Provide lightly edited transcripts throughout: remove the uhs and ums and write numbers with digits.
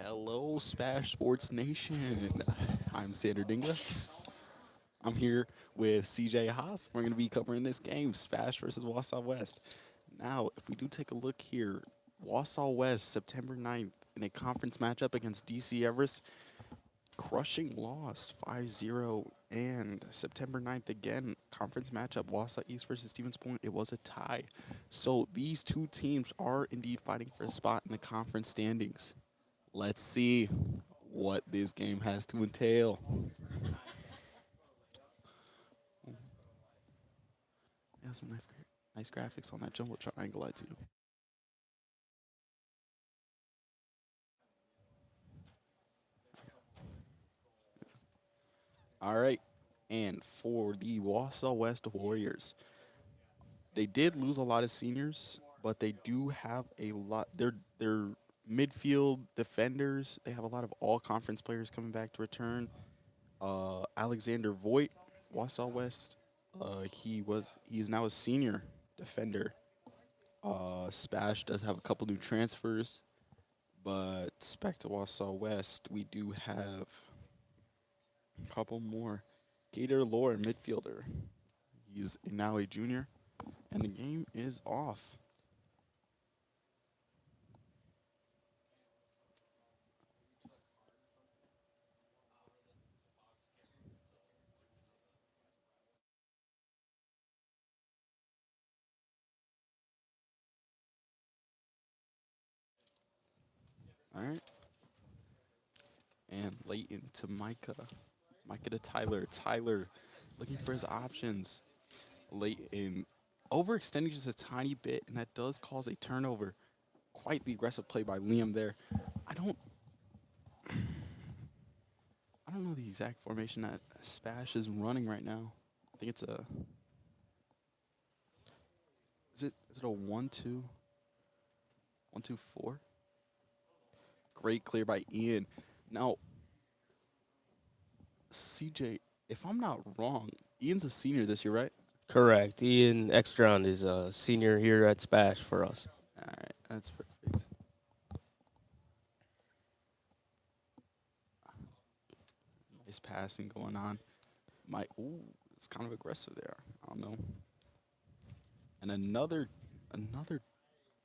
Hello, SPASH Sports Nation. I'm Sander Dinga. I'm here with CJ Haas. We're going to be covering this game, SPASH versus Wausau West. Now, if we do take a look here, Wausau West, September 9th, in a conference matchup against DC Everest, crushing loss 5-0. And September 9th, again, conference matchup, Wausau East versus Stevens Point, it was a tie. So these two teams are indeed fighting for a spot in the conference standings. Let's see what this game has to entail. Yeah, some nice graphics on that jumbo triangle, I too. All right, and for the Wausau West Warriors, they did lose a lot of seniors, but they do have a lot. They're midfield defenders. They have a lot of all conference players coming back to return. Alexander Voigt, Wausau West. He is now a senior defender. Spash does have a couple new transfers, but back to Wausau West, we do have a couple more. Gator Lore, midfielder. He's now a junior, and the game is off. All right, and late into Micah. Micah to Tyler. Tyler looking for his options. Late in, overextending just a tiny bit, and that does cause a turnover. Quite the aggressive play by Liam there. I don't I don't know the exact formation that Spash is running right now. I think it's a is it a 1-2? 1-2-4? Great clear by Ian. Now, CJ, if I'm not wrong, Ian's a senior this year, right? Correct. Ian Ekstrand is a senior here at SPASH for us. All right, that's perfect. Nice passing going on. It's kind of aggressive there. I don't know. And another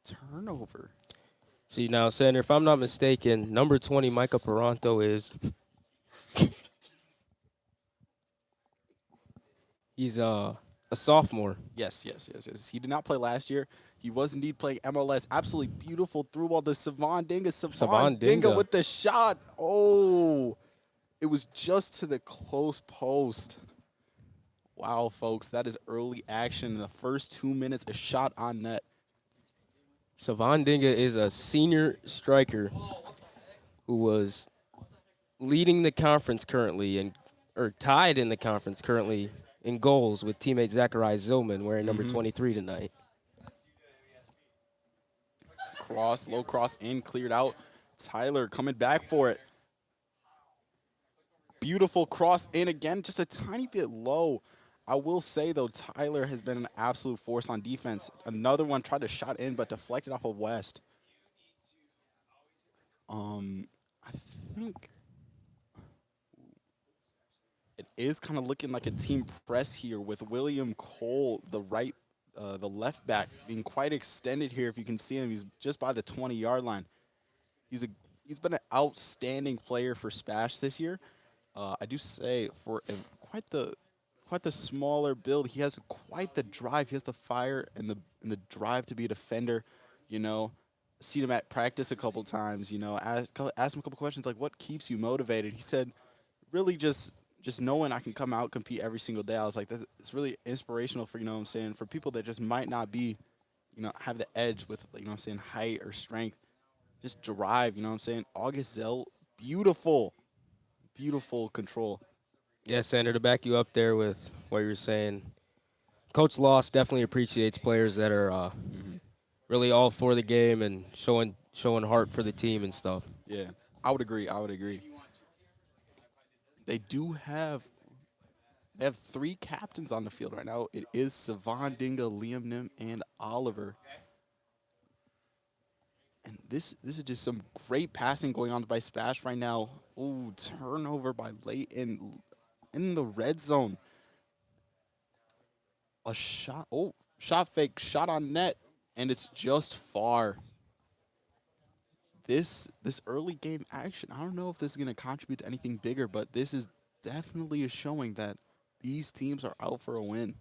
turnover. See now, Sander, if I'm not mistaken, number 20, Micah Peranto he's a sophomore. Yes. He did not play last year. He was indeed playing MLS. Absolutely beautiful through ball to Savon Dinga. Savon Savan Dinga Dinga. with the shot. Oh, it was just to the close post. Wow, folks, that is early action in the first 2 minutes. A shot on net. Savan Dinga is a senior striker who was leading the conference currently or tied in the conference currently in goals with teammate Zachariah Zillman wearing number 23 tonight. Low cross in, cleared out. Tyler coming back for it. Beautiful cross in again, just a tiny bit low. I will say, though, Tyler has been an absolute force on defense. Another one tried to shot in, but deflected off of West. I think it is kind of looking like a team press here with William Cole, the left back, being quite extended here. If you can see him, he's just by the 20-yard line. He's a he's been an outstanding player for Spash this year. I do say for quite the smaller build, he has quite the drive. He has the fire and the drive to be a defender. You know, seen him at practice a couple times. You know, asked him a couple questions like, "What keeps you motivated?" He said, "Really just knowing I can come out compete every single day." I was like, it's really inspirational for what I'm saying, for people that just might not be, have the edge with what I'm saying, height or strength. Just drive. What I'm saying. August Zell, beautiful control. Yeah, Sander, to back you up there with what you're saying, Coach Loss definitely appreciates players that are Hmm. really all for the game and showing heart for the team and stuff. Yeah, I would agree. I would agree. They do have they have three captains on the field right now. It is Savon Dinga, Liam Nim, and Oliver. And this is just some great passing going on by Spash right now. Ooh, turnover by Leighton in the red zone. A shot. Oh, shot fake. Shot on net, and it's just far. This early game action. I don't know if this is gonna contribute to anything bigger, but this is definitely a showing that these teams are out for a win.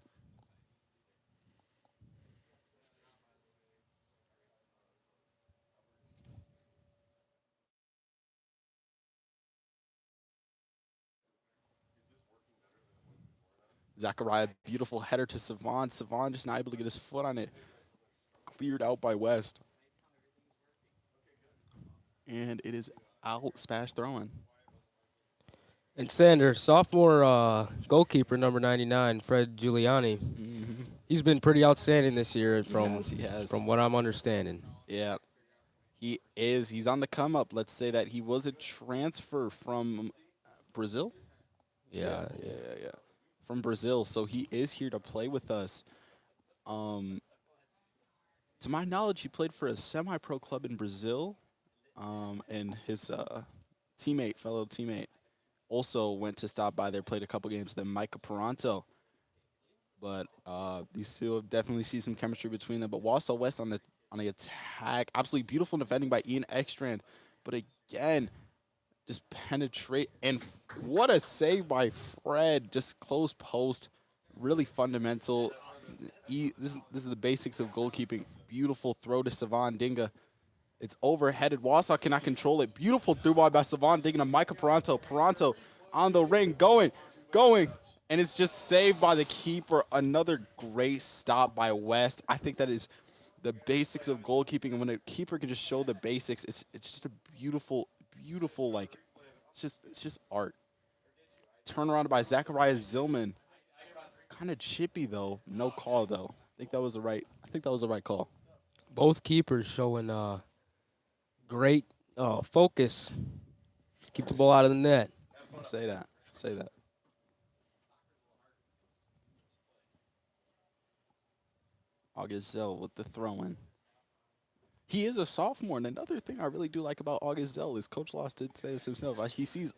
Zachariah, beautiful header to Savon. Savon just not able to get his foot on it. Cleared out by West. And it is out. Spash throwing. And Sanders, sophomore goalkeeper number 99, Fred Giuliani. Hmm. He's been pretty outstanding this year He has. from what I'm understanding. Yeah, he is. He's on the come up. Let's say that he was a transfer from Brazil. Yeah, Yeah, yeah, yeah, yeah. From Brazil, so he is here to play with us. Um, to my knowledge, he played for a semi-pro club in Brazil, and his fellow teammate, also went to stop by there, played a couple games. Then Micah Peranto, but these two have definitely see some chemistry between them. But Wausau West on the attack, absolutely beautiful defending by Ian Ekstrand, but again, just penetrate and what a save by Fred, just close post, really fundamental. This is the basics of goalkeeping. Beautiful throw to Savan Dinga. It's overheaded. Wausau cannot control it. Beautiful through ball by Savan Dinga to Micah Peranto. Peranto on the ring, going, and it's just saved by the keeper. Another great stop by West. I think that is the basics of goalkeeping, and when a keeper can just show the basics, it's just a beautiful like it's just art. Turnaround by Zachariah Zillman. Kind of chippy though. No call though. I think that was the right call. both keepers showing great focus. Keep the ball out of the net. Say that. Say that. August Zell with the throw in. He is a sophomore, and another thing I really do like about August Zell is Coach Loss did say this himself. He sees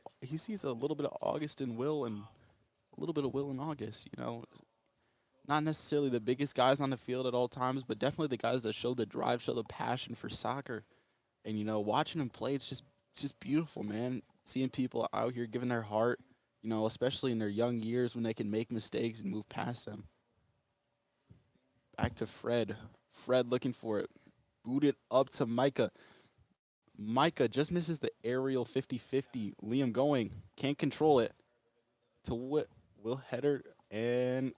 a little bit of August in Will and a little bit of Will in August. Not necessarily the biggest guys on the field at all times, but definitely the guys that show the drive, show the passion for soccer. And watching him play, it's just beautiful, man. Seeing people out here giving their heart, especially in their young years when they can make mistakes and move past them. Back to Fred. Fred looking for it. Booted up to Micah. Micah just misses the aerial 50-50. Liam going. Can't control it. To Will Header. And,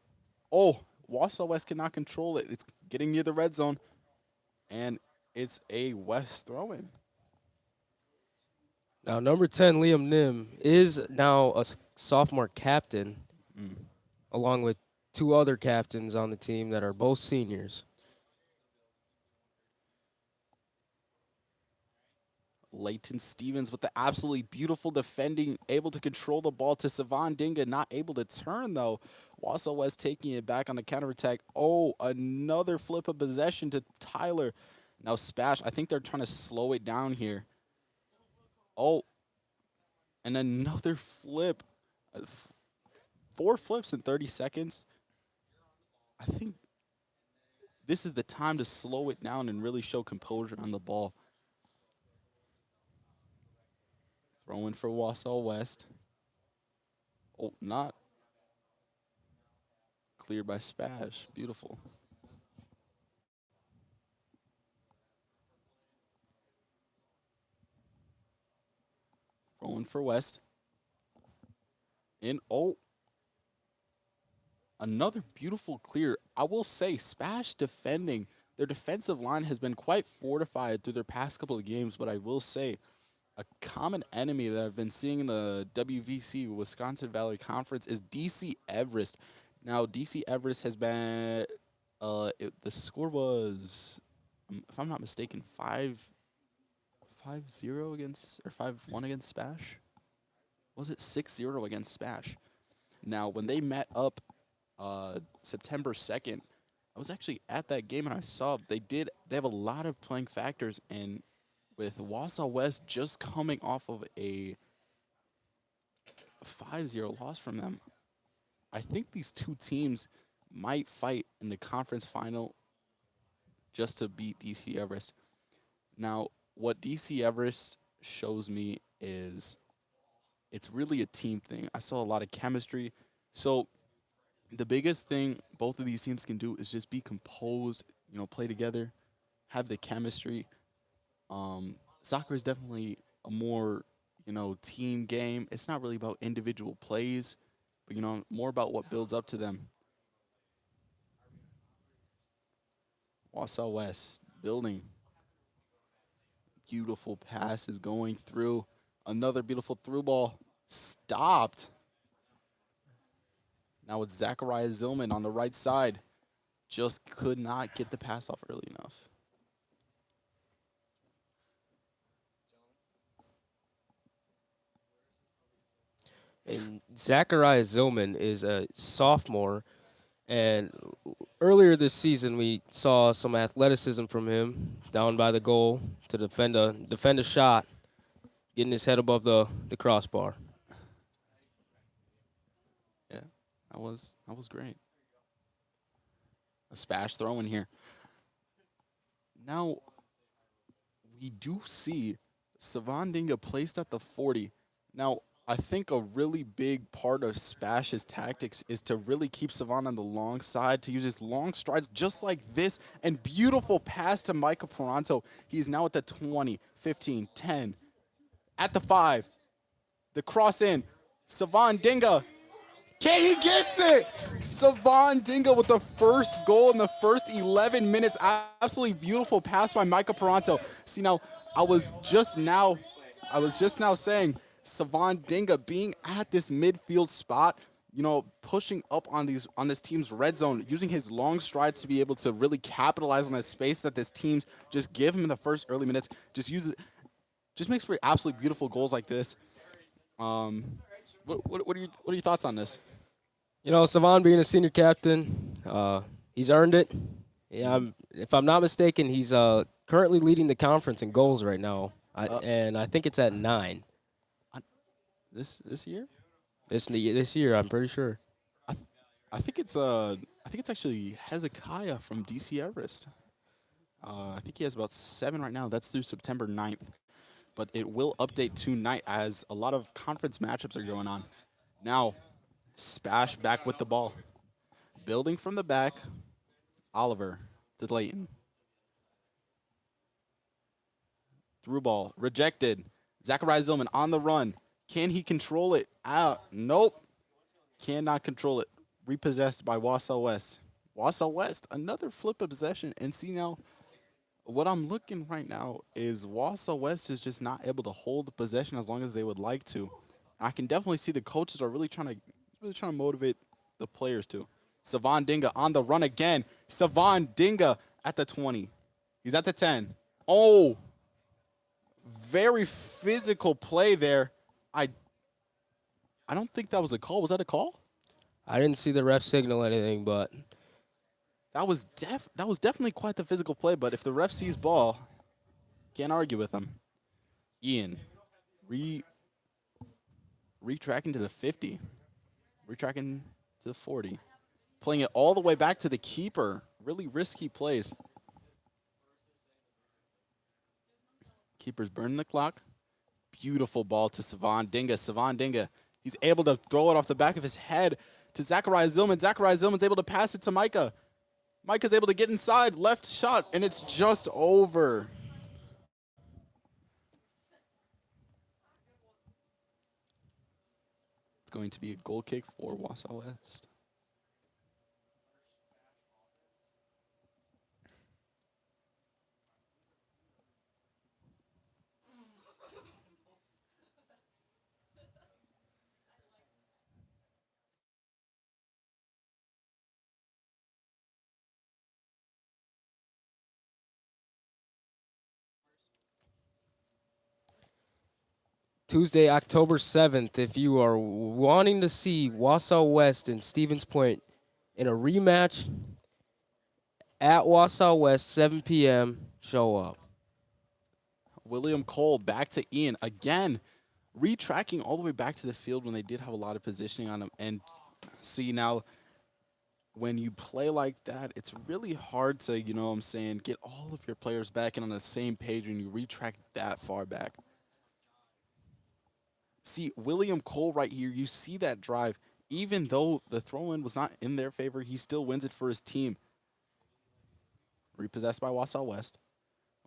Wausau West cannot control it. It's getting near the red zone. And it's a West throw-in. Now, number 10, Liam Nim, is now a sophomore captain, Mm. along with two other captains on the team that are both seniors. Leighton Stevens with the absolutely beautiful defending, able to control the ball to Savan Dinga, not able to turn though. Wausau West taking it back on the counterattack. Oh, another flip of possession to Tyler. Now Spash, I think they're trying to slow it down here. Oh, and another flip. Uh, f- 4 flips in 30 seconds. I think this is the time to slow it down and really show composure on the ball. Throwing for Wausau West. Oh, not cleared by Spash. Beautiful. Throwing for West. And another beautiful clear. I will say, Spash defending, their defensive line has been quite fortified through their past couple of games, but I will say, a common enemy that I've been seeing in the WVC, Wisconsin Valley Conference, is DC Everest. Now, DC Everest has been, the score was, if I'm not mistaken, 5-0 against, or 5-1 against Spash. Was it 6-0 against Spash? Now, when they met up September 2nd, I was actually at that game and I saw they have a lot of playing factors, and with Wausau West just coming off of a 5-0 loss from them. I think these two teams might fight in the conference final just to beat DC Everest. Now, what DC Everest shows me is it's really a team thing. I saw a lot of chemistry. So the biggest thing both of these teams can do is just be composed, play together, have the chemistry. Soccer is definitely a more, team game. It's not really about individual plays, but more about what builds up to them. Wausau West building. Beautiful pass is going through. Another beautiful through ball. Stopped. Now it's Zachariah Zillman on the right side. Just could not get the pass off early enough. And Zachariah Zillman is a sophomore, and earlier this season we saw some athleticism from him down by the goal to defend a shot, getting his head above the crossbar. Yeah, that was great. A SPASH throw in here. Now we do see Savandinga placed at the 40. Now, I think a really big part of Spash's tactics is to really keep Savon on the long side, to use his long strides just like this, and beautiful pass to Micah Peranto. He's now at the 20, 15, 10, at the 5. The cross in. Savon Dinga. He gets it! Savon Dinga with the first goal in the first 11 minutes. Absolutely beautiful pass by Micah Peranto. See, now, I was just now saying Savon Dinga being at this midfield spot, pushing up on this team's red zone, using his long strides to be able to really capitalize on the space that this team's just give him in the first early minutes. Just makes for absolutely beautiful goals like this. What are your thoughts on this? Savon being a senior captain, he's earned it. Yeah, if I'm not mistaken, he's currently leading the conference in goals right now, and I think it's at 9. This year? This year, I'm pretty sure. I think it's actually Hezekiah from DC Everest. I think he has about 7 right now. That's through September 9th. But it will update tonight as a lot of conference matchups are going on. Now, Spash back with the ball. Building from the back. Oliver to Layton. Through ball. Rejected. Zachariah Zillman on the run. Can he control it? Nope. Cannot control it. Repossessed by Wausau West. Wausau West, another flip of possession. And see now, what I'm looking right now is Wausau West is just not able to hold the possession as long as they would like to. I can definitely see the coaches are really trying to motivate the players to. Savon Dinga on the run again. Savon Dinga at the 20. He's at the 10. Oh, very physical play there. I don't think that was a call. Was that a call? I didn't see the ref signal anything, but That was definitely quite the physical play, but if the ref sees ball, can't argue with him. Ian, retracking to the 50, retracking to the 40, playing it all the way back to the keeper. Really risky plays. Keeper's burning the clock. Beautiful ball to Savon Dinga. Savon Dinga, he's able to throw it off the back of his head to Zachariah Zillman. Zachariah Zillman's able to pass it to Micah. Micah's able to get inside, left shot, and it's just over. It's going to be a goal kick for Wausau West. Tuesday, October 7th, if you are wanting to see Wausau West and Stevens Point in a rematch at Wausau West, 7 p.m., show up. William Cole back to Ian again, retracking all the way back to the field when they did have a lot of positioning on him. And see now, when you play like that, it's really hard to, you know what I'm saying, get all of your players back and on the same page when you retract that far back. See, William Cole right here, you see that drive. Even though the throw-in was not in their favor, he still wins it for his team. Repossessed by Wausau West.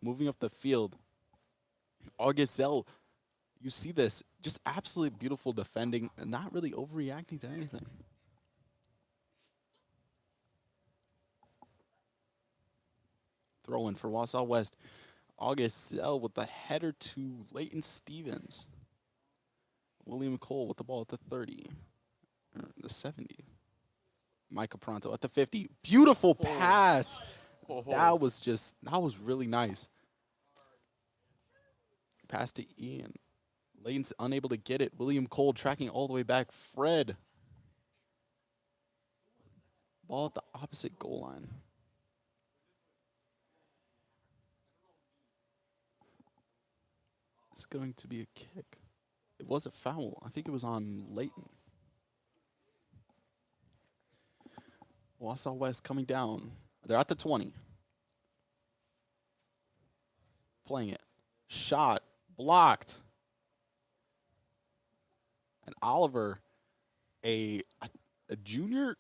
Moving up the field. August Zell, you see this. Just absolutely beautiful defending, and not really overreacting to anything. Throw-in for Wausau West. August Zell with the header to Leighton Stevens. William Cole with the ball at the 30. The 70. Micah Pronto at the 50. Beautiful pass. That was really nice. Pass to Ian. Layton's unable to get it. William Cole tracking all the way back. Fred. Ball at the opposite goal line. It's going to be a kick. It was a foul. I think it was on Layton. Wausau West coming down. They're at the 20. Playing it. Shot. Blocked. And Oliver, a junior,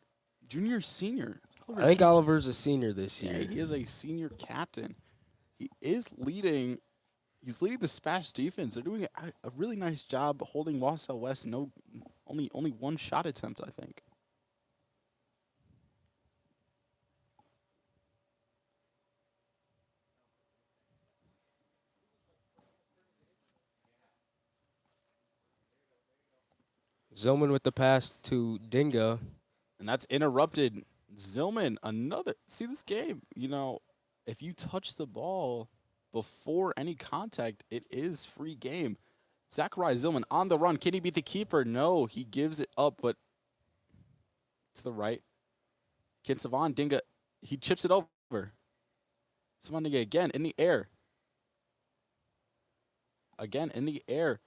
senior. I think Oliver's a senior this year. Yeah, he is a senior captain. He is leading. He's leading the SPASH defense. They're doing a really nice job holding Wausau West. Only one shot attempt, I think. Zillman with the pass to Dinga. And that's interrupted. Zillman, see this game, if you touch the ball before any contact, it is free game. Zachariah Zillman on the run. Can he beat the keeper? No, he gives it up, but to the right. Can Savon Dinga, he chips it over. Savon Dinga again in the air. Again in the air.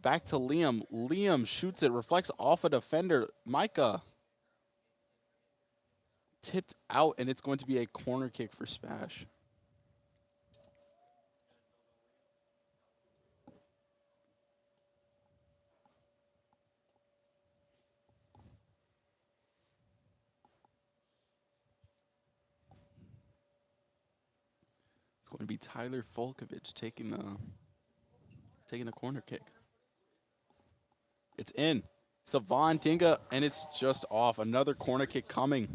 Back to Liam. Liam shoots it, reflects off a defender. Micah. Tipped out, and it's going to be a corner kick for SPASH. It's going to be Tyler Folkovich taking the corner kick. It's in. Savon Dinga, and it's just off. Another corner kick coming.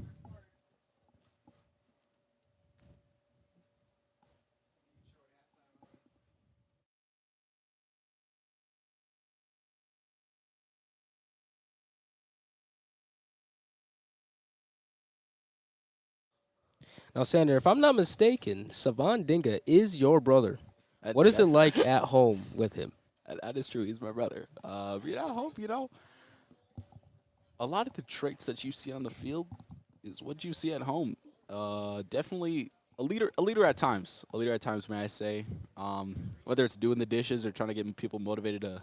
Now, Sander, if I'm not mistaken, Savon Dinga is your brother. What is it like at home with him? That is true. He's my brother. I hope, a lot of the traits that you see on the field is what you see at home. Definitely a leader at times. A leader at times, may I say. Whether it's doing the dishes or trying to get people motivated to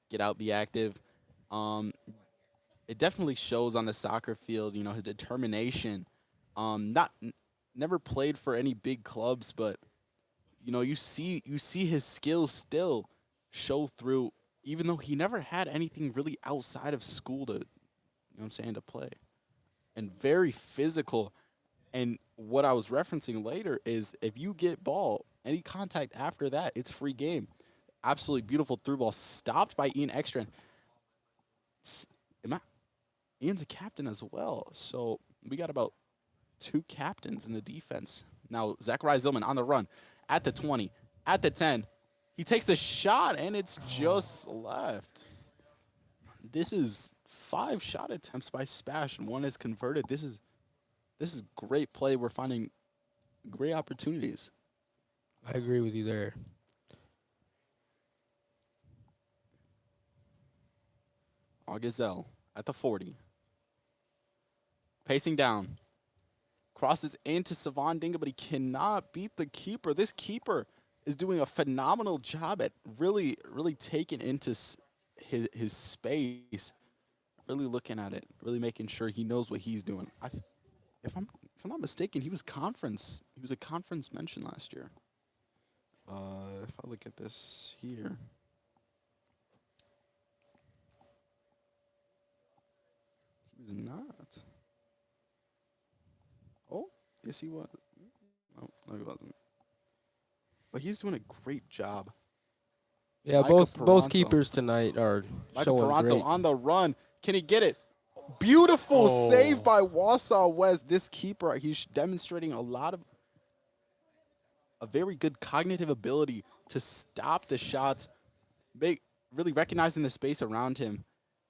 get out, be active. It definitely shows on the soccer field, his determination. Never played for any big clubs, but you see his skills still show through, even though he never had anything really outside of school to, to play. And very physical. And what I was referencing later is if you get ball, any contact after that, it's free game. Absolutely beautiful through ball, stopped by Ian Ekstrand. Ian's a captain as well, so we got about 2 captains in the defense. Now, Zachariah Zillman on the run at the 20, at the 10. He takes the shot, and it's just left. This is 5 shot attempts by SPASH, and 1 is converted. This is great play. We're finding great opportunities. I agree with you there. Augazell at the 40. Pacing down. Crosses into Savon Dinga, but he cannot beat the keeper. This keeper is doing a phenomenal job at really, really taking into his space, really looking at it, really making sure he knows what he's doing. If I'm not mistaken, he was a conference mention last year. If I look at this here, he was not. Oh, yes, he was. No, he wasn't. But he's doing a great job. Yeah, Micah both Peranzo. keepers tonight are Micah showing Peranzo great. on the run. Can he get it? Beautiful save Oh. by Wausau West. This keeper, he's demonstrating a very good cognitive ability to stop the shots, make, really recognizing the space around him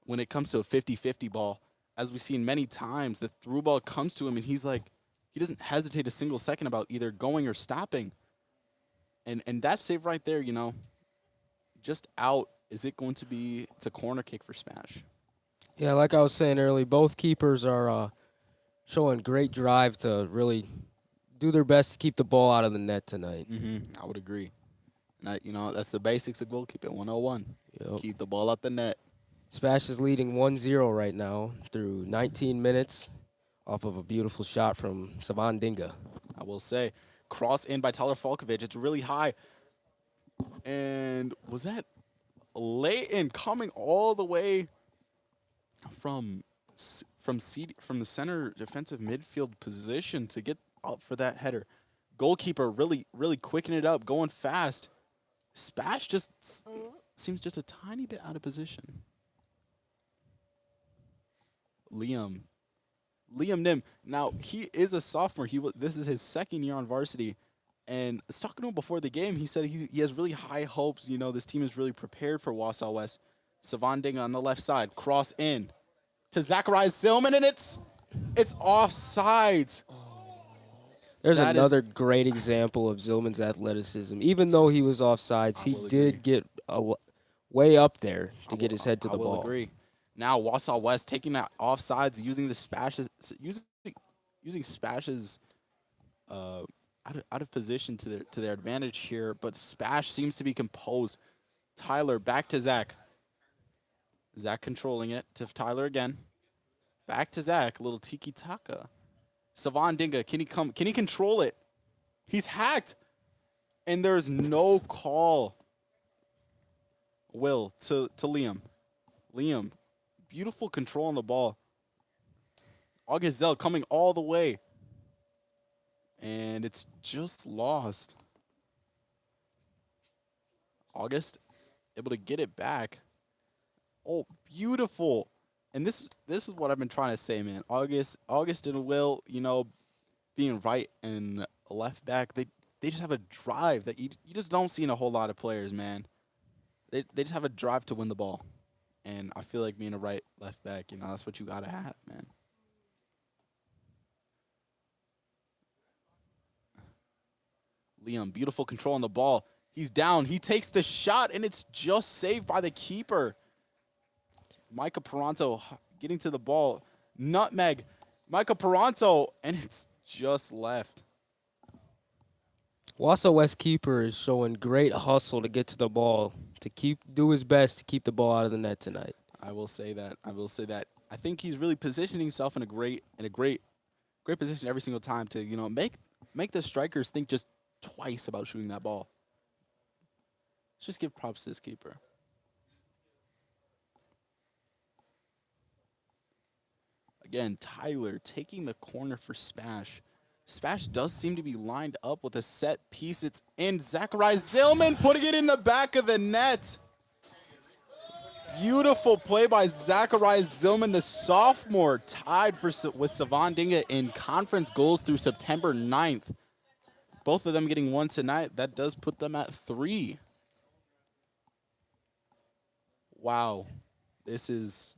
when it comes to a 50-50 ball. As we've seen many times, the through ball comes to him and he's like, he doesn't hesitate a single second about either going or stopping. And that save right there, just out. Is it going to be? It's a corner kick for Smash. Yeah, like I was saying earlier, both keepers are showing great drive to really do their best to keep the ball out of the net tonight. I would agree. And that's the basics of goalkeeping 101. Yep. Keep the ball out the net. Spash is leading 1-0 right now through 19 minutes off of a beautiful shot from Savan Dinga. I will say, cross in by Tyler Falkovich. It's really high. And was that Leighton coming all the way from from the center defensive midfield position to get up for that header? Goalkeeper really, really quicking it up, going fast. Spash just seems just a tiny bit out of position. Liam Nim. Now he is a sophomore. This is his second year on varsity, and I was talking to him before the game. He said he has really high hopes. This team is really prepared for Wausau West. Savan Dinga on the left side, cross in to Zacharias Zillman, and it's offsides. There's That another great example of Zillman's athleticism. Even though he was offsides, he did get way up there to get his head to the ball. I will agree. Now Wausau West taking that offsides, using the Spashes, using Spashes out of position to their advantage here. But Spash seems to be composed. Tyler back to Zach. Zach controlling it to Tyler again. Back to Zach. A little tiki taka. Savan Dinga, can he control it? He's hacked. And there's no call. Will to Liam. Liam, beautiful control on the ball. August Zell coming all the way. And it's just lost. August able to get it back. Oh, beautiful. And this is what I've been trying to say, man. August and Will, being right and left back, they just have a drive that you just don't see in a whole lot of players, man. They just have a drive to win the ball. And I feel like being a right left back, that's what you gotta have, man. Liam, beautiful control on the ball. He's down. He takes the shot, and it's just saved by the keeper. Micah Peranzo getting to the ball. Nutmeg. Micah Peranzo, and it's just left. Wausau West keeper is showing great hustle to get to the ball, to do his best to keep the ball out of the net tonight. I will say that. I think he's really positioning himself in a great position every single time to, make the strikers think just twice about shooting that ball. Let's just give props to this keeper. Again, Tyler taking the corner for Spash. Spash does seem to be lined up with a set piece. It's in. Zacharias Zillman putting it in the back of the net. Beautiful play by Zacharias Zillman, the sophomore, tied with Savan Dinga in conference goals through September 9th. Both of them getting one tonight. That does put them at 3. Wow. This is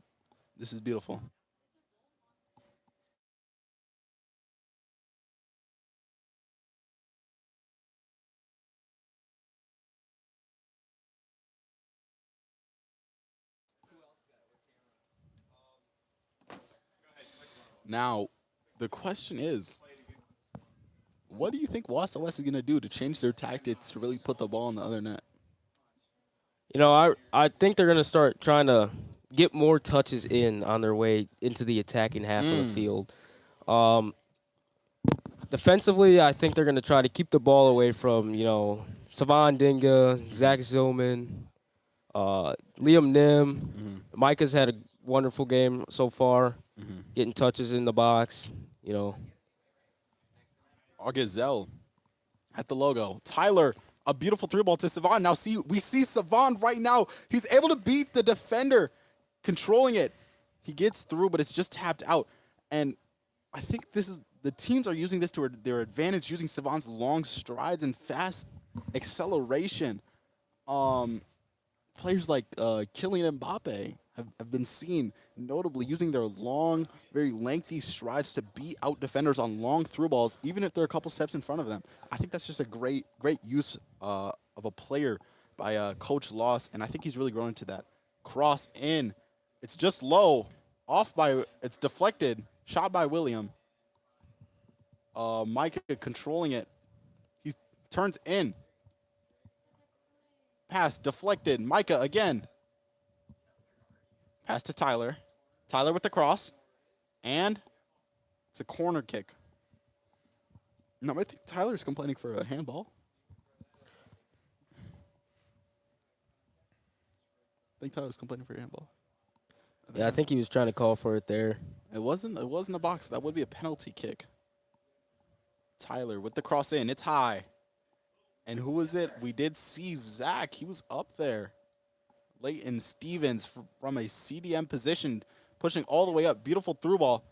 beautiful. Now, the question is, What do you think Wausau West is going to do to change their tactics to really put the ball in the other net? You know, I think they're going to start trying to get more touches in on their way into the attacking half of the field. Um, Defensively, I think they're going to try to keep the ball away from, Savan Dinga, Zach Zillman, Liam Nim. Micah's had a wonderful game so far, getting touches in the box, Gazelle at the logo. Tyler, a beautiful three ball to Savan. Now we see Savan right now. He's able to beat the defender, controlling it. He gets through, but it's just tapped out. And I think the teams are using this to their advantage, using Savan's long strides and fast acceleration. Players like Kylian Mbappe have been seen notably using their long, very lengthy strides to beat out defenders on long through balls, even if they're a couple steps in front of them. I think that's just a great use of a player by Coach Loss, and I think he's really grown into that. Cross in. It's just low. It's deflected. Shot by William. Micah controlling it. He turns in. Pass deflected. Micah again. Pass to Tyler. Tyler with the cross. And it's a corner kick. No, I think Tyler's complaining for a handball. I think Tyler's complaining for a handball. Yeah, I think he was trying to call for it there. It wasn't a box. That would be a penalty kick. Tyler with the cross in. It's high. And who was it? We did see Zach. He was up there. Leighton Stevens from a CDM position, pushing all the way up. Beautiful through ball.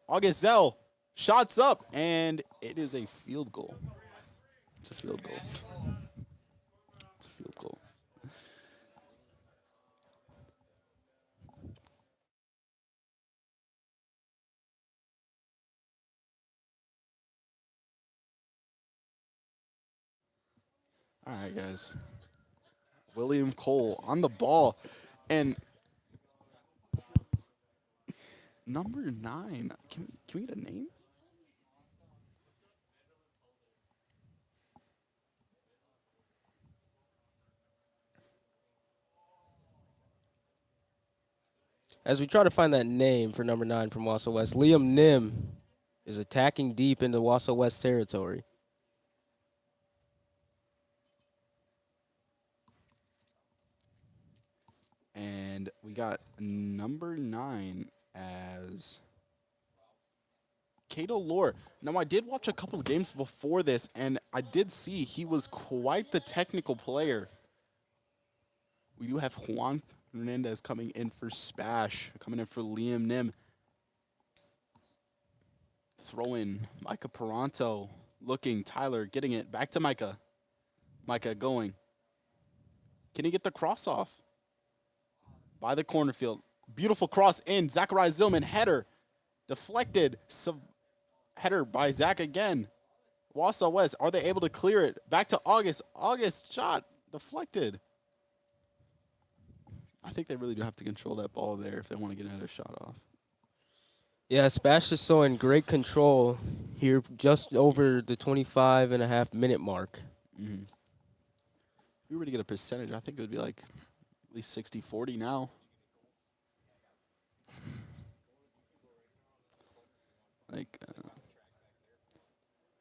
Augustel shots up, and it is a field goal. It's a field goal. It's a field goal. All right, guys. William Cole on the ball. And number 9, can we get a name? As we try to find that name for number 9 from Wausau West, Liam Nim is attacking deep into Wausau West territory. And we got number 9 as Cato Lore. Now, I did watch a couple of games before this, and I did see he was quite the technical player. We do have Juan Hernandez coming in for SPASH, coming in for Liam Nim. Throw in Micah Peranto, looking, Tyler getting it, back to Micah. Micah going. Can he get the cross off? By the corner field. Beautiful cross in. Zachariah Zillman, header. Deflected. Header by Zach again. Wausau West, are they able to clear it? Back to August. August shot. Deflected. I think they really do have to control that ball there if they want to get another shot off. Yeah, SPASH is showing great control here just over the 25.5-minute mark. Mm-hmm. If we were to get a percentage, I think it would be like at least 60-40 now.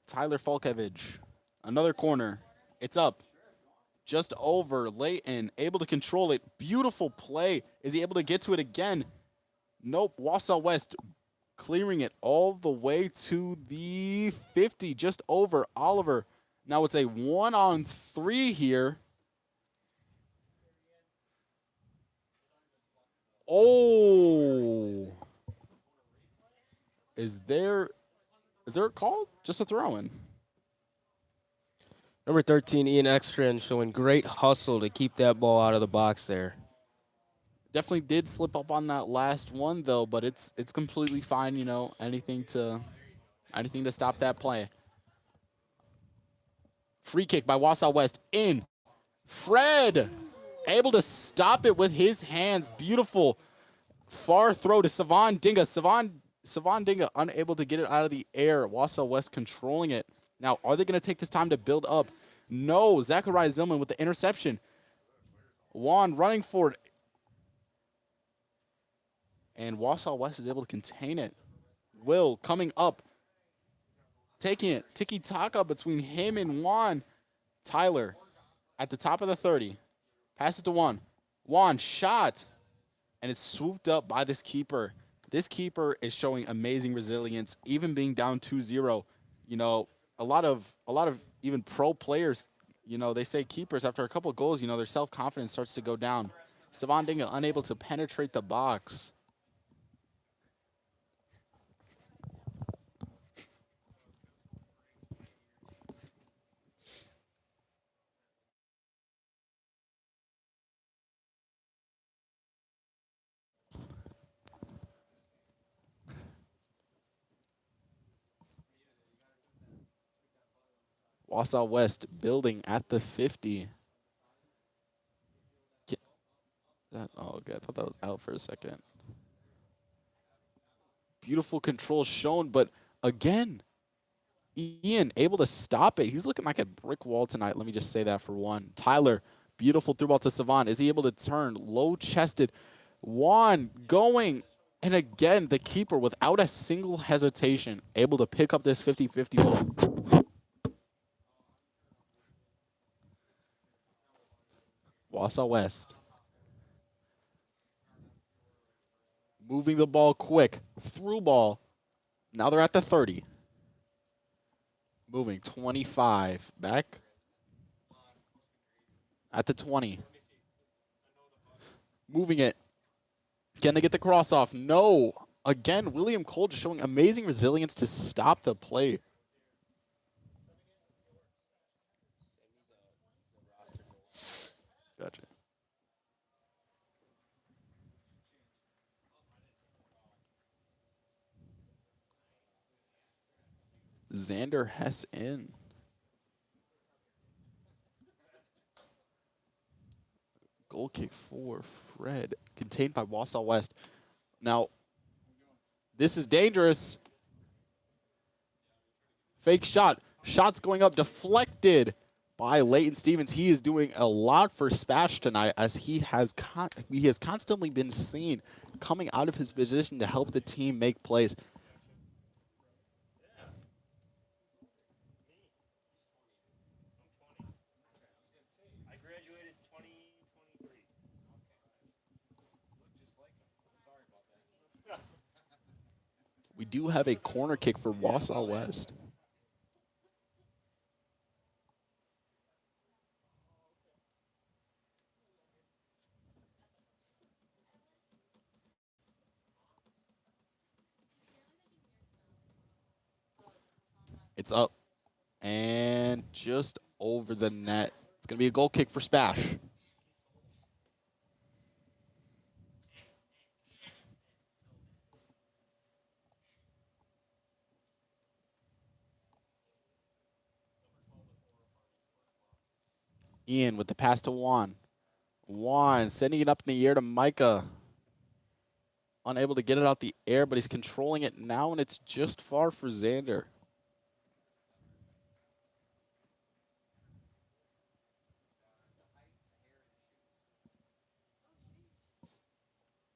Tyler Falkevich, another corner. It's up. Just over. Leighton, able to control it. Beautiful play. Is he able to get to it again? Nope. Wausau West clearing it all the way to the 50. Just over. Oliver. Now it's a 1-on-3 here. Oh. Is there a call? Just a throw-in. Number 13, Ian Ekstrand, showing great hustle to keep that ball out of the box there. Definitely did slip up on that last one, though, but it's completely fine, you know, anything to stop that play. Free kick by Wausau West in. Fred able to stop it with his hands. Beautiful far throw to Savan Dinga. Savan Savandinga unable to get it out of the air. Wausau West controlling it. Now, are they going to take this time to build up? No. Zachariah Zillman with the interception. Juan running for it. And Wausau West is able to contain it. Will coming up. Taking it. Tiki-taka between him and Juan. Tyler at the top of the 30. Passes to Juan. Juan shot. And it's swooped up by this keeper. This keeper is showing amazing resilience, even being down 2-0. You know, a lot of even pro players, you know, they say keepers after a couple of goals, you know, their self-confidence starts to go down. Savandinga unable to penetrate the box. Wausau West building at the 50. Oh, okay. I thought that was out for a second. Beautiful control shown, but again, Ian able to stop it. He's looking like a brick wall tonight. Let me just say that for one. Tyler, beautiful through ball to Savant. Is he able to turn? Low-chested. Juan going. And again, the keeper, without a single hesitation, able to pick up this 50-50 ball. Wausau West. Moving the ball quick. Through ball. Now they're at the 30. Moving 25. Back. At the 20. Moving it. Can they get the cross off? No. Again, William Cole just showing amazing resilience to stop the play. Gotcha. Xander Hess in. Goal kick for Fred. Contained by Wausau West. Now, this is dangerous. Fake shot. Shots going up. Deflected by Leighton Stevens. He is doing a lot for SPASH tonight, as he has constantly been seen coming out of his position to help the team make plays. We do have a corner kick for Wausau West. It's up and just over the net. It's going to be a goal kick for SPASH. Ian with the pass to Juan. Juan sending it up in the air to Micah. Unable to get it out the air, but he's controlling it now, and it's just far for Xander.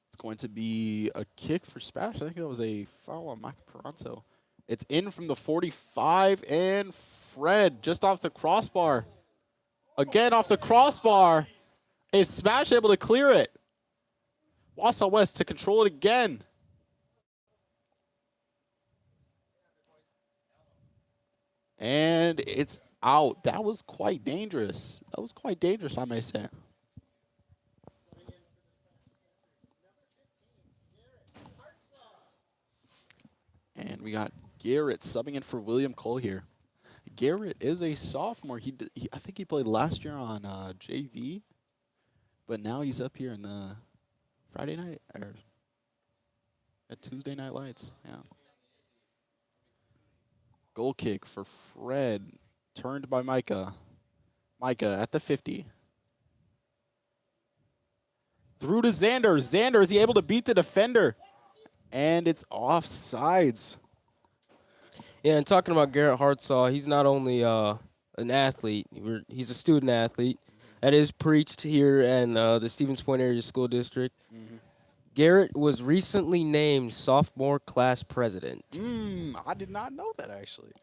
It's going to be a kick for SPASH. I think that was a foul on Mike Peranto. It's in from the 45, and Fred just off the crossbar. Again off the crossbar. Is SPASH able to clear it? Wausau West to control it again. And it's out. That was quite dangerous. That was quite dangerous, I may say. And we got Garrett subbing in for William Cole here. Garrett is a sophomore. I think he played last year on JV, but now he's up here in the Friday night or at Tuesday Night Lights. Yeah. Goal kick for Fred, turned by Micah. Micah at the 50. Through to Xander. Xander, is he able to beat the defender? And it's offsides. Yeah, and talking about Garrett Hartsaw, he's not only an athlete, he's a student athlete. That is preached here in the Stevens Point Area School District. Hmm. Garrett was recently named sophomore class president. I did not know that actually.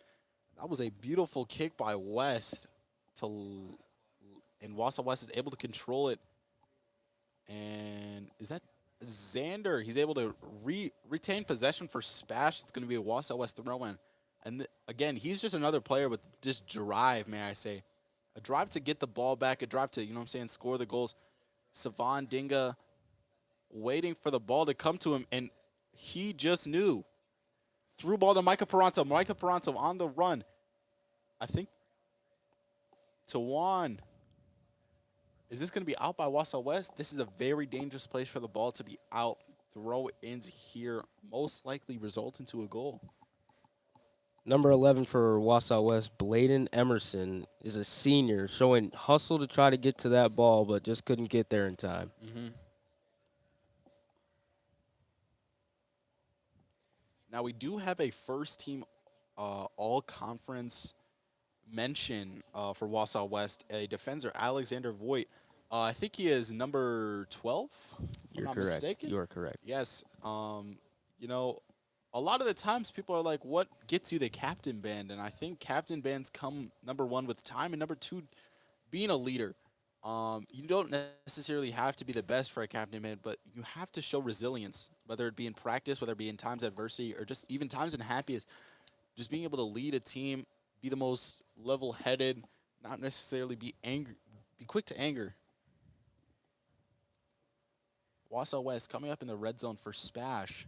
That was a beautiful kick by West and Wausau West is able to control it. And is that Xander? He's able to retain possession for Spash. It's going to be a Wausau West throw-in. And again, he's just another player with just drive, may I say. A drive to get the ball back, a drive to, you know what I'm saying, score the goals. Savon Dinga waiting for the ball to come to him, and he just knew. Through ball to Micah Peranto. Micah Peranto on the run. I think Tawan. Is this going to be out by Wausau West? This is a very dangerous place for the ball to be out. Throw-ins here most likely result into a goal. Number 11 for Wausau West, Bladen Emerson, is a senior, showing hustle to try to get to that ball, but just couldn't get there in time. Now, we do have a first-team all-conference mention for Wausau West, a defender, Alexander Voigt. I think he is number 12, if I'm You're not correct. mistaken. You are correct. Yes. You know, a lot of the times people are like, what gets you the captain band? And I think captain bands come, number one, with time, and number two, being a leader. You don't necessarily have to be the best for a captain band, but you have to show resilience, whether it be in practice, whether it be in times of adversity, or just even times in happiest. Just being able to lead a team, be the most level-headed, not necessarily be angry, be quick to anger. Wausau West coming up in the red zone for Spash.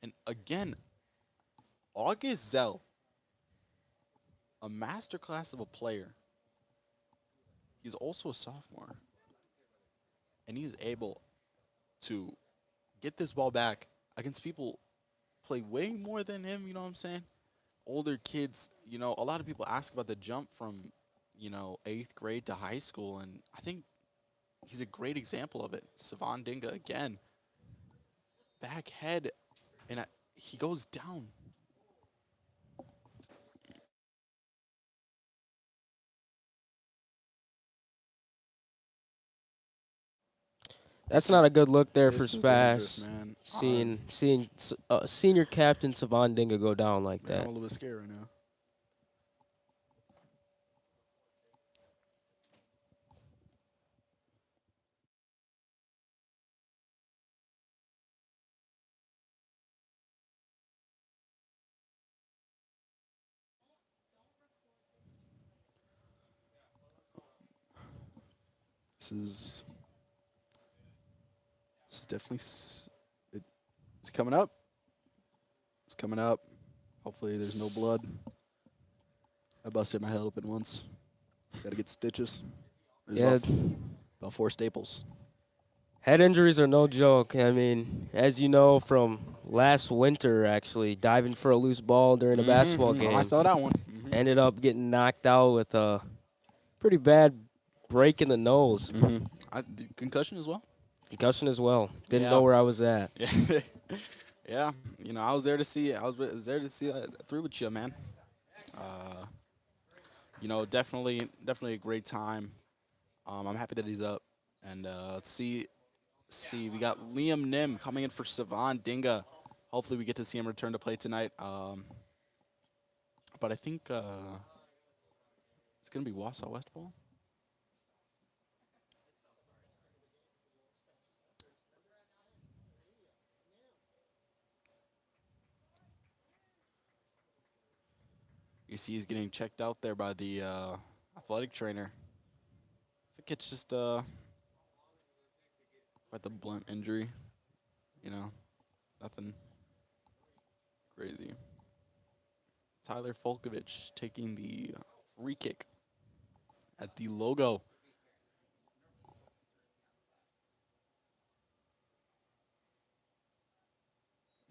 And again, August Zell, a masterclass of a player. He's also a sophomore. And he's able to get this ball back against people play way more than him, you know what I'm saying? Older kids, you know, a lot of people ask about the jump from, you know, 8th grade to high school, and I think he's a great example of it. Savon Dinga again, back head, and he goes down. That's not a good look there for This is dangerous, Spash. man. Seeing senior captain Savon Dinga go down like Man, I'm that. a little bit scared right now. This is definitely it's coming up. It's coming up. Hopefully, there's no blood. I busted my head open once. Got to get stitches. There's Yeah, about 4 staples. head injuries are no joke. I mean, as you know from last winter, actually diving for a loose ball during a basketball game, I saw that one. ended up getting knocked out with a pretty bad break in the nose, Concussion as well. concussion as well. Didn't Yeah. know where I was at. Yeah. Yeah. You know, I was there to see it. I was there to see that through with you, man. You know, definitely a great time. I'm happy that he's up. And let's see. We got Liam Nim coming in for Savon Dinga. Hopefully, we get to see him return to play tonight. But I think it's gonna be Wausau West ball. You see, he's getting checked out there by the athletic trainer. I think it's just quite the blunt injury. You know, nothing crazy. Tyler Folkovich taking the free kick at the logo.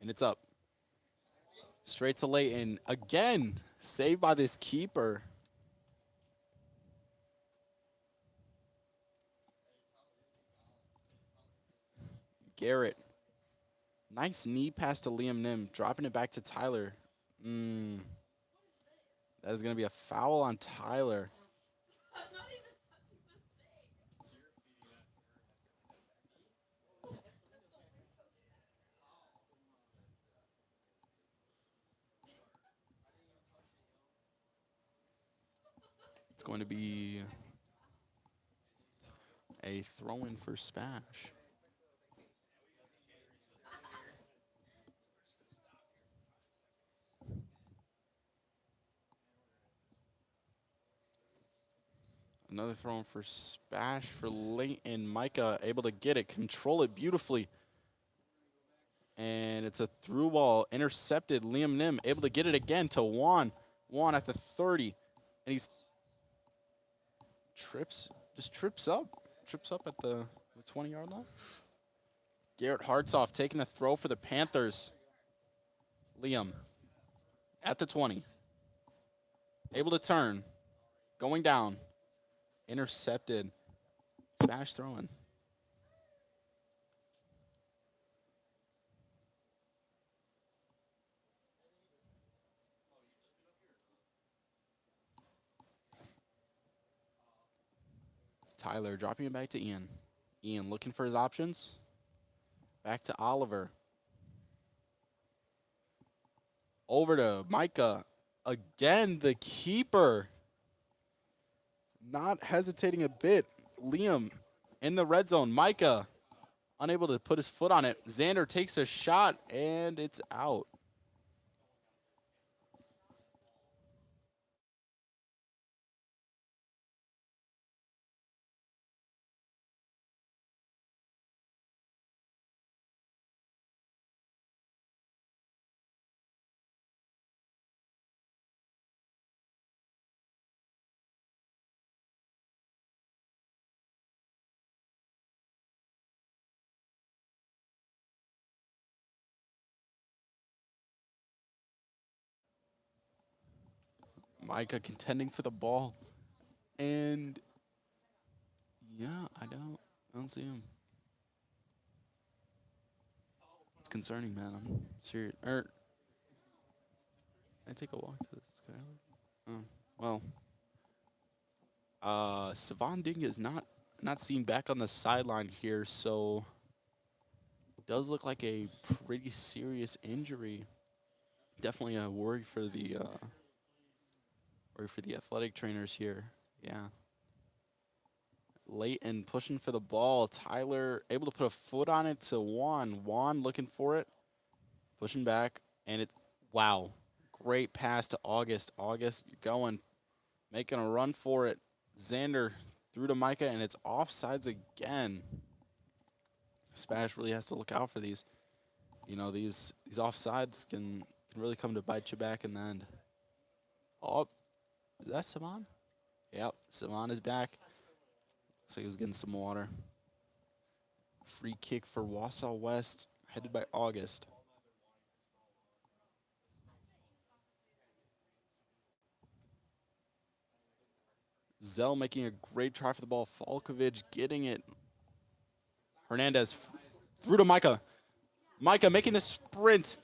And it's up. Straight to Layton. Again, saved by this keeper. Garrett Nice knee pass to Liam Nim, dropping it back to Tyler. That is going to be a foul on Tyler. It's going to be a throw-in for SPASH. Another throw in for SPASH for Leighton. Micah able to get it, control it beautifully. And it's a through ball, intercepted. Liam Nim able to get it again to Juan. Juan at the 30. And he's trips up at the 20-yard line. Garrett Hartsoff taking the throw for the Panthers. Liam at the 20. Able to turn. Going down. Intercepted. SPASH throwing. Tyler dropping it back to Ian. Ian looking for his options. Back to Oliver. Over to Micah. Again, the keeper. Not hesitating a bit. Liam in the red zone. Micah unable to put his foot on it. Xander takes a shot, and it's out. Micah contending for the ball. And yeah, I don't see him. It's concerning, man. I'm serious. Can I take a walk to this guy? Oh, well. Savon Ding is not seen back on the sideline here, so does look like a pretty serious injury. Definitely a worry for the athletic trainers here. Yeah. Leighton pushing for the ball. Tyler able to put a foot on it to Juan. Juan looking for it. Pushing back. And it, wow. Great pass to August. August, you're going. Making a run for it. Xander through to Micah, and it's offsides again. SPASH really has to look out for these. You know, these offsides can really come to bite you back in the end. Oh, is that Saman? Yep, Saman is back. Looks like he was getting some water. Free kick for Wausau West, headed by August. Zell making a great try for the ball. Falkovich getting it. Hernandez through to Micah. Micah making the sprint.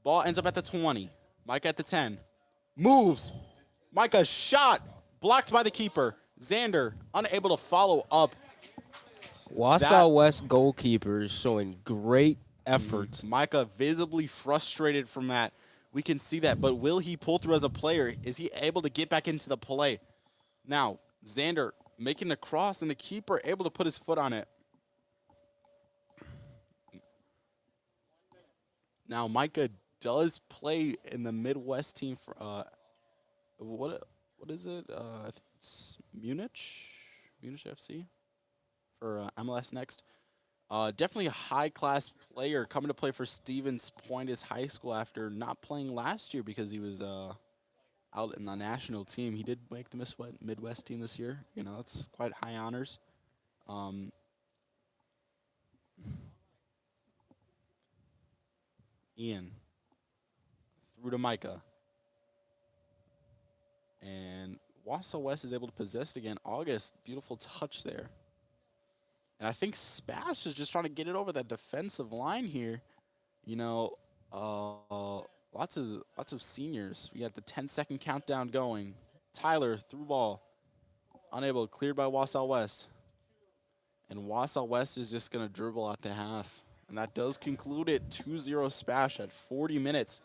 Ball ends up at the 20. Micah at the 10. Moves. Micah shot. Blocked by the keeper. Xander unable to follow up. Wausau West goalkeepers showing great effort. Micah visibly frustrated from that. We can see that. But will he pull through as a player? Is he able to get back into the play? Now, Xander making the cross, and the keeper able to put his foot on it. Now, Micah does play in the Midwest team for what is it? I think it's Munich FC for MLS Next. Definitely a high-class player coming to play for Stevens Point as high school after not playing last year because he was out in the national team. He did make the Midwest team this year. You know, that's quite high honors. Ian through to Micah. And Wausau West is able to possess it again. August, beautiful touch there. And I think SPASH is just trying to get it over that defensive line here. You know, lots of seniors. We got the 10-second countdown going. Tyler through ball, unable, cleared by Wausau West, and Wausau West is just gonna dribble out to half, and that does conclude it. 2-0 Spash at 40 minutes.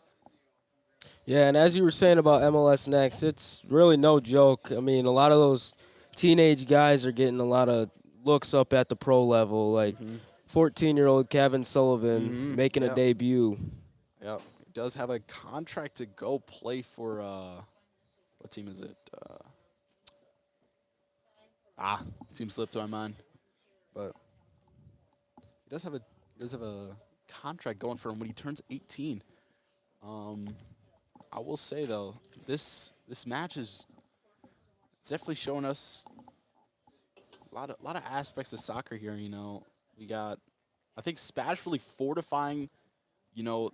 Yeah, and as you were saying about MLS Next, it's really no joke. I mean, a lot of those teenage guys are getting a lot of looks up at the pro level, like Mm-hmm. 14-year-old Kevin Sullivan Mm-hmm. making a Yep. debut. Yep. He does have a contract to go play for what team is it? Ah, team slipped my mind. But he does have a contract going for him when he turns 18. Um, I will say though, this match is it's definitely showing us a lot of aspects of soccer here. We got I think Spash really fortifying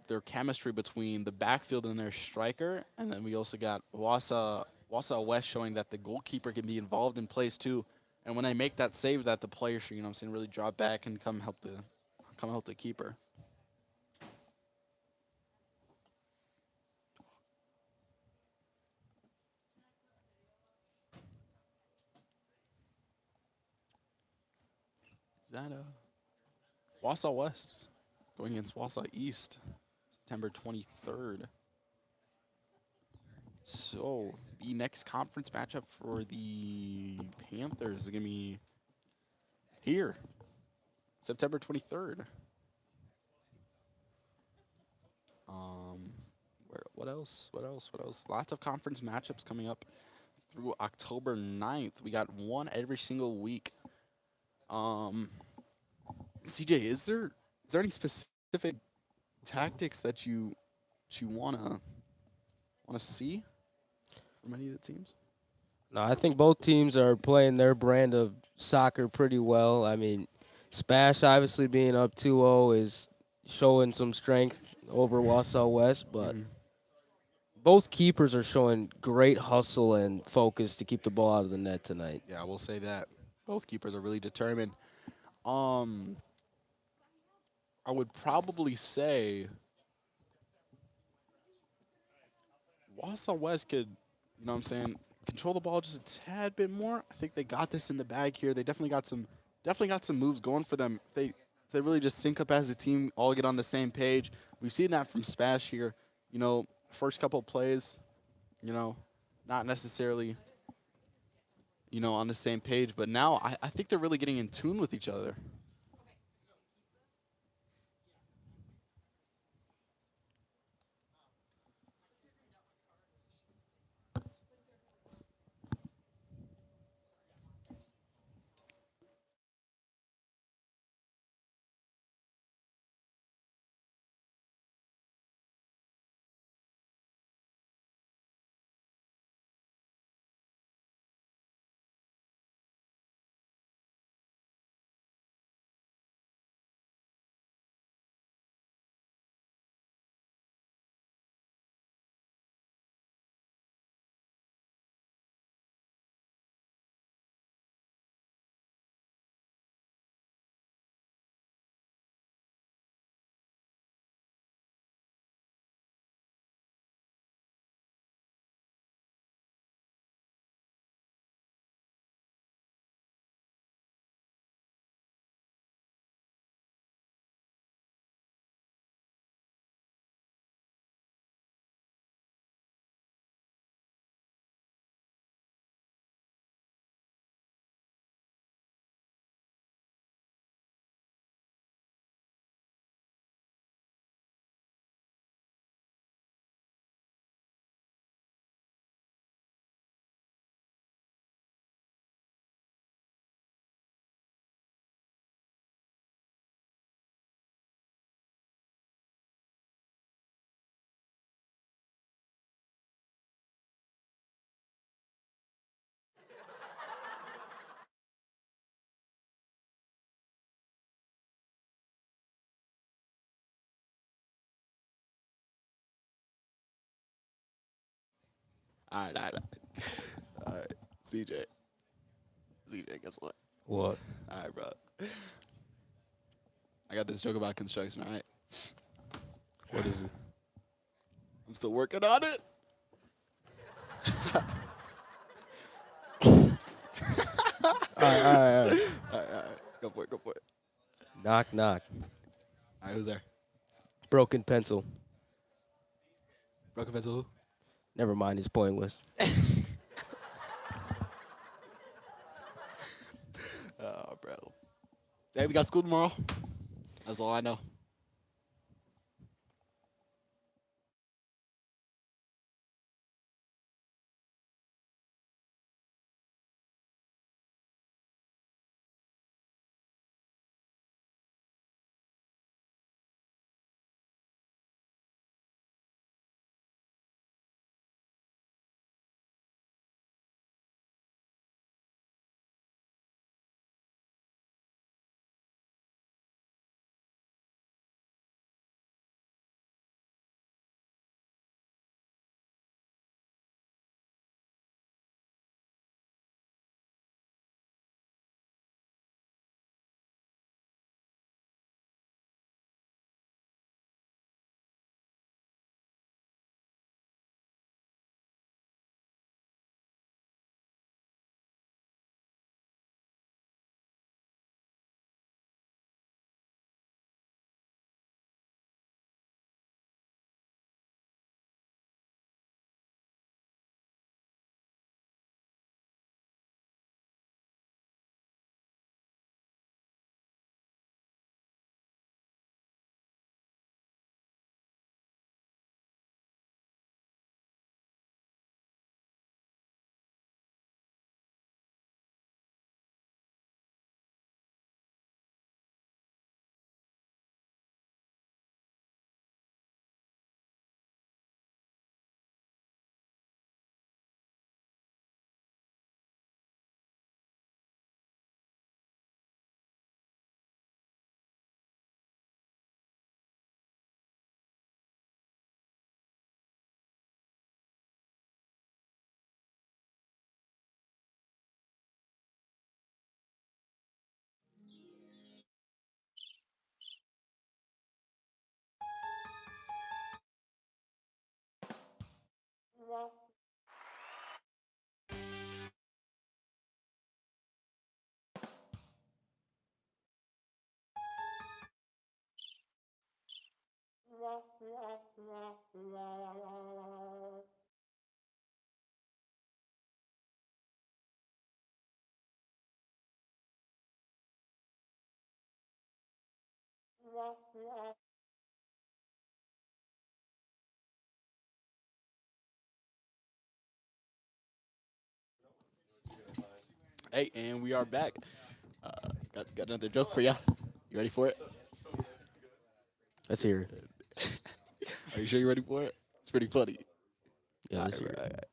their chemistry between the backfield and their striker, and then we also got Wausau West showing that the goalkeeper can be involved in plays too. And when they make that save, that the player should, what I'm saying, really drop back and come help the keeper. Is that Wausau West going against Wausau East, September 23rd. So the next conference matchup for the Panthers is gonna be here, September 23rd. Um, what else? What else? What else? Lots of conference matchups coming up through October 9th. We got one every single week. Um, CJ, is there any specific tactics that you wanna see from any of the teams? No, I think both teams are playing their brand of soccer pretty well. I mean, Spash obviously being up 2-0 is showing some strength over Wausau West, but Hmm. both keepers are showing great hustle and focus to keep the ball out of the net tonight. Yeah, I will say that both keepers are really determined. Um, I would probably say Wausau West could, what I'm saying, control the ball just a tad bit more. I think they got this in the bag here. They definitely got some moves going for them. They really just sync up as a team, all get on the same page. We've seen that from Spash here. First couple plays, you know, not necessarily, on the same page, but now I think they're really getting in tune with each other. All right, all right, all right. CJ, guess what? What? All right, bro. I got this joke about construction, all right? What is he? I'm still working on it. All right. All right. Go for it. Go for it. Knock, knock. All right, who's there? Broken pencil. Broken pencil. Who? Never mind, it's pointless. Oh, bro. Hey, we got school tomorrow. That's all I know. Hey, and we are back. Got another joke for ya. You ready for it? Let's hear it. Are you sure you're ready for it? It's pretty funny. Yeah, All let's right, hear all it. right.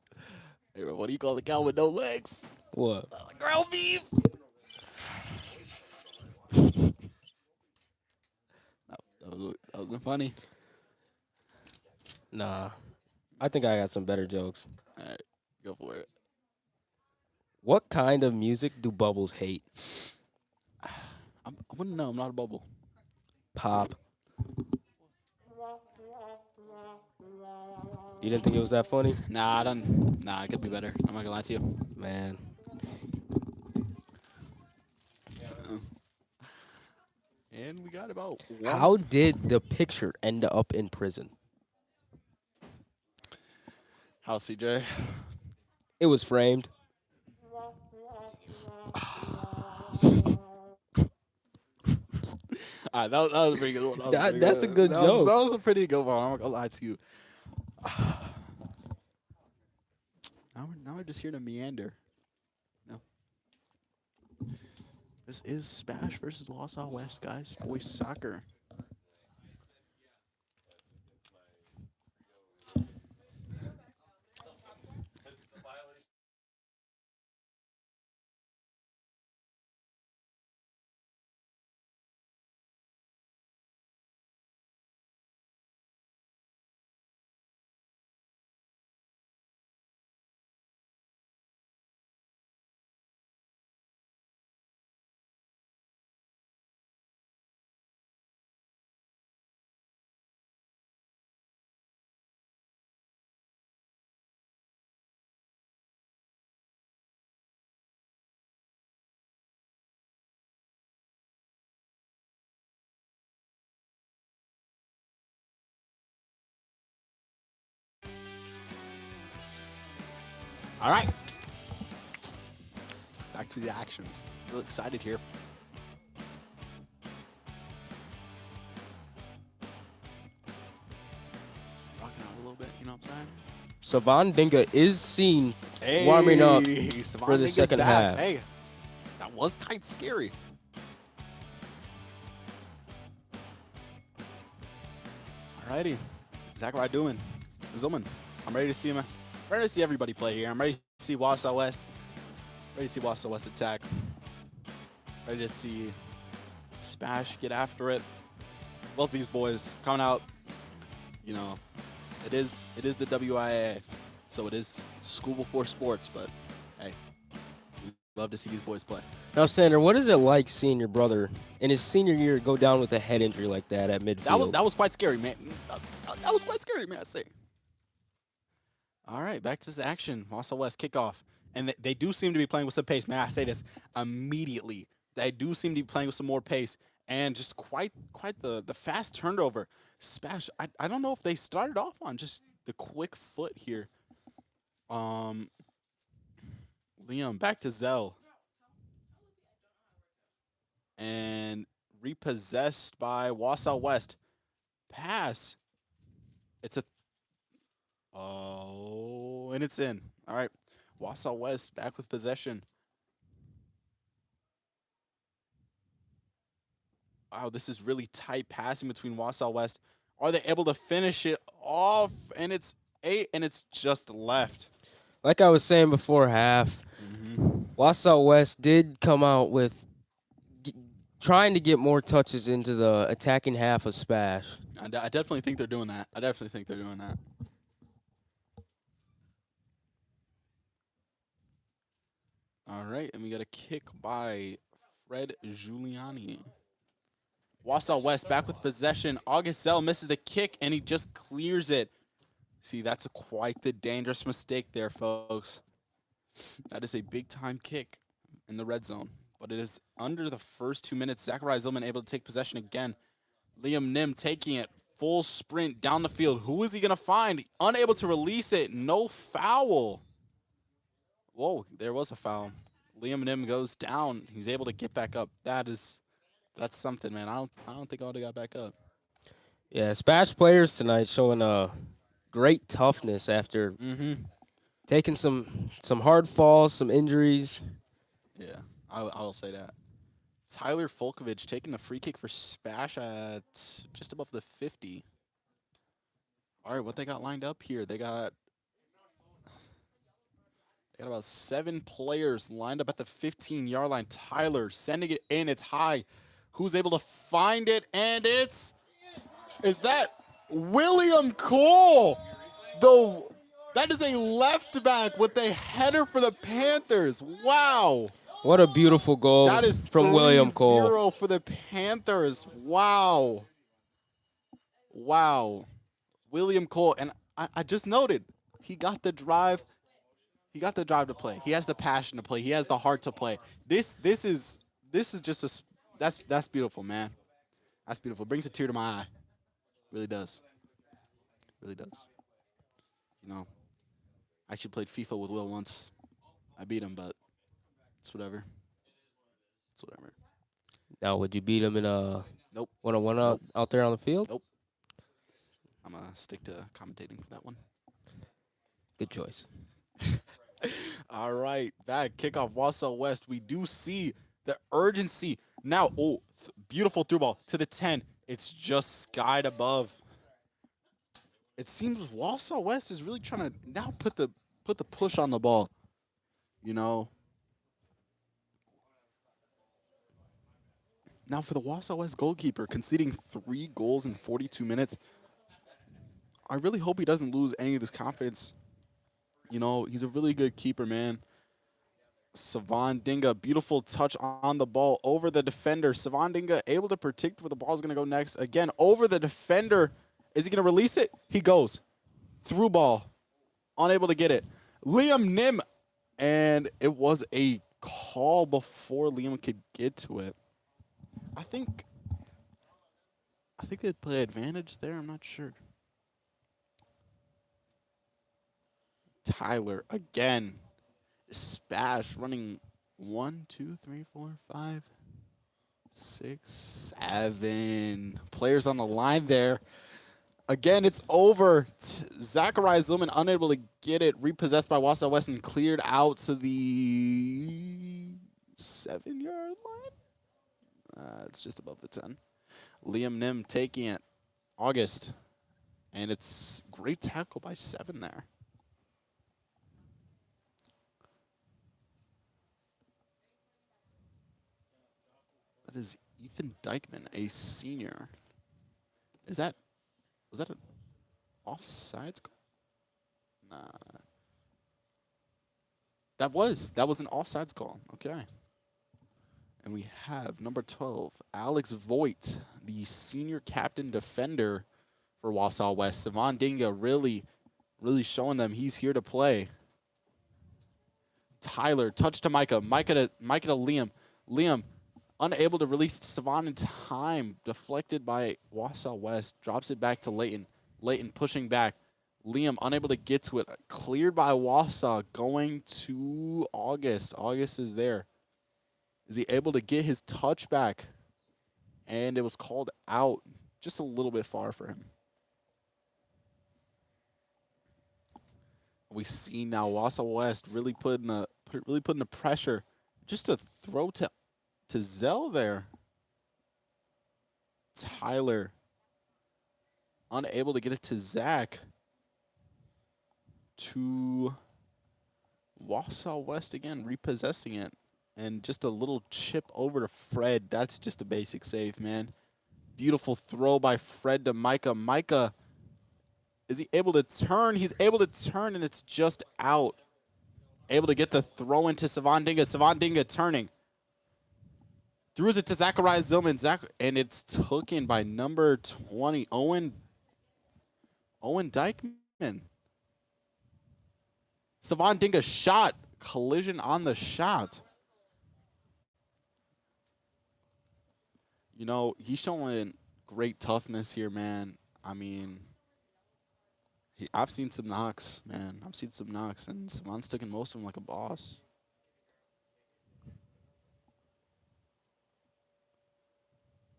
Hey, bro, what do you call a cow with no legs? What? Ground beef. That was funny. Nah. I think I got some better jokes. All right, go for it. What kind of music do bubbles hate? I wouldn't know. I'm not a bubble. Pop. You didn't think it was that funny? Nah, I don't. Nah, it could be better. I'm not gonna lie to you. Man. And we got about How one. did the picture end up in prison? How, CJ? It was framed. All right, that was a pretty good one. That was pretty That's a good. good joke. That was a pretty good one. I'm not gonna lie to you. Now we're just here to meander. No. This is SPASH versus Wausau West, guys. Boys soccer. All right. Back to the action. Real excited here. Rocking out a little bit, you know what I'm Savandinga is seen warming up saying? Hey, for the Savon second back. half. Hey, that was quite scary. Alrighty. Zachariah doing. Zillman. I'm ready to see him. Ready to see everybody play here. I'm ready to see Wausau West. Ready to see Wausau West attack. Ready to see SPASH get after it. Both these boys coming out. You know, it is the WIA, so it is school before sports. But hey, we love to see these boys play. Now, Sander, what is it like seeing your brother in his senior year go down with a head injury like that at midfield? That was quite scary, man. That was quite scary, man. I say. All right, back to the action. Wausau West kickoff, and they do seem to be playing with some pace. Man, I say this immediately. They do seem to be playing with some more pace, and just quite the fast turnover. Spash. I don't know if they started off on just the quick foot here. Um, Liam back to Zell, and repossessed by Wausau West. Pass. It's a Oh, and it's in. All right. Wausau West back with possession. Wow, this is really tight passing between Wausau West. Are they able to finish it off? And it's 8, and it's just left. Like I was saying before half, Wausau West did come out with trying to get more touches into the attacking half of SPASH. I definitely think they're doing that. I definitely think they're doing that. All right, and we got a kick by Fred Giuliani. Wausau West back with possession. August Zell misses the kick, and he just clears it. See, that's quite the dangerous mistake there, folks. That is a big-time kick in the red zone. But it is under the first 2 minutes. Zachariah Zillman able to take possession again. Liam Nim taking it. Full sprint down the field. Who is he going to find? Unable to release it. No foul. Whoa, there was a foul. Liam Nim goes down. He's able to get back up. That's something, man. I don't think I would have got back up. Yeah, SPASH players tonight showing great toughness after taking some hard falls, some injuries. Yeah, I will say that. Tyler Folkovich taking the free kick for SPASH at just above the 50. All right, what they got lined up here? They got about 7 players lined up at the 15-yard line. Tyler sending it in. It's high. Who's able to find it? And is that William Cole? That is a left back with a header for the Panthers. Wow. What a beautiful goal That is from William Cole. 3-0 for the Panthers. Wow. Wow. William Cole. And I just noted, he got the drive. He got the drive to play. He has the passion to play. He has the heart to play. This is just that's beautiful, man. That's beautiful. Brings a tear to my eye. Really does. Really does. You know, I actually played FIFA with Will once. I beat him, but it's whatever. It's whatever. Now, would you beat him in a Nope. one-on-one Nope. out there on the field? Nope. I'm going to stick to commentating for that one. Good choice. All right, back kickoff Wausau West. We do see the urgency now. Oh, beautiful through ball to the 10. It's just skied above. It seems Wausau West is really trying to now put the push on the ball. You know. Now for the Wausau West goalkeeper, conceding 3 goals in 42 minutes. I really hope he doesn't lose any of this confidence. You know, he's a really good keeper, man. Savandinga, beautiful touch on the ball over the defender. Savandinga able to predict where the ball is going to go next. Again, over the defender. Is he going to release it? He goes. Through ball. Unable to get it. Liam Nim. And it was a call before Liam could get to it. I think they'd play advantage there. I'm not sure. Tyler again. SPASH running 1, 2, 3, 4, 5, 6, 7 players on the line there. Again, it's over. Zachariah Zillman unable to get it. Repossessed by Wausau West and cleared out to the 7-yard line. It's just above the 10. Liam Nim taking it. August. And it's great tackle by 7 there. That is Ethan Dykeman, a senior. Was that an offsides call? Nah. That was an offsides call. Okay. And we have number 12, Alex Voigt, the senior captain defender for Wausau West. Savon Dinga really showing them he's here to play. Tyler, touch to Micah. Micah to Liam. Liam, unable to release Savon in time. Deflected by Wausau West. Drops it back to Layton. Layton pushing back. Liam unable to get to it. Cleared by Wausau. Going to August. August is there. Is he able to get his touchback? And it was called out just a little bit far for him. We see now Wausau West really putting the pressure just to throw to Zell there. Tyler unable to get it to Zach. To Wausau West again, repossessing it. And just a little chip over to Fred. That's just a basic save, man. Beautiful throw by Fred to Micah. Micah, is he able to turn? He's able to turn, and it's just out. Able to get the throw into Savon Dinga. Savon Dinga turning. Throws it to Zachariah Zillman. And it's taken by number 20, Owen Dykeman. Savon Dinga shot. Collision on the shot. You know, he's showing great toughness here, man. I mean, I've seen some knocks, man. I've seen some knocks, and Savon's taking most of them like a boss.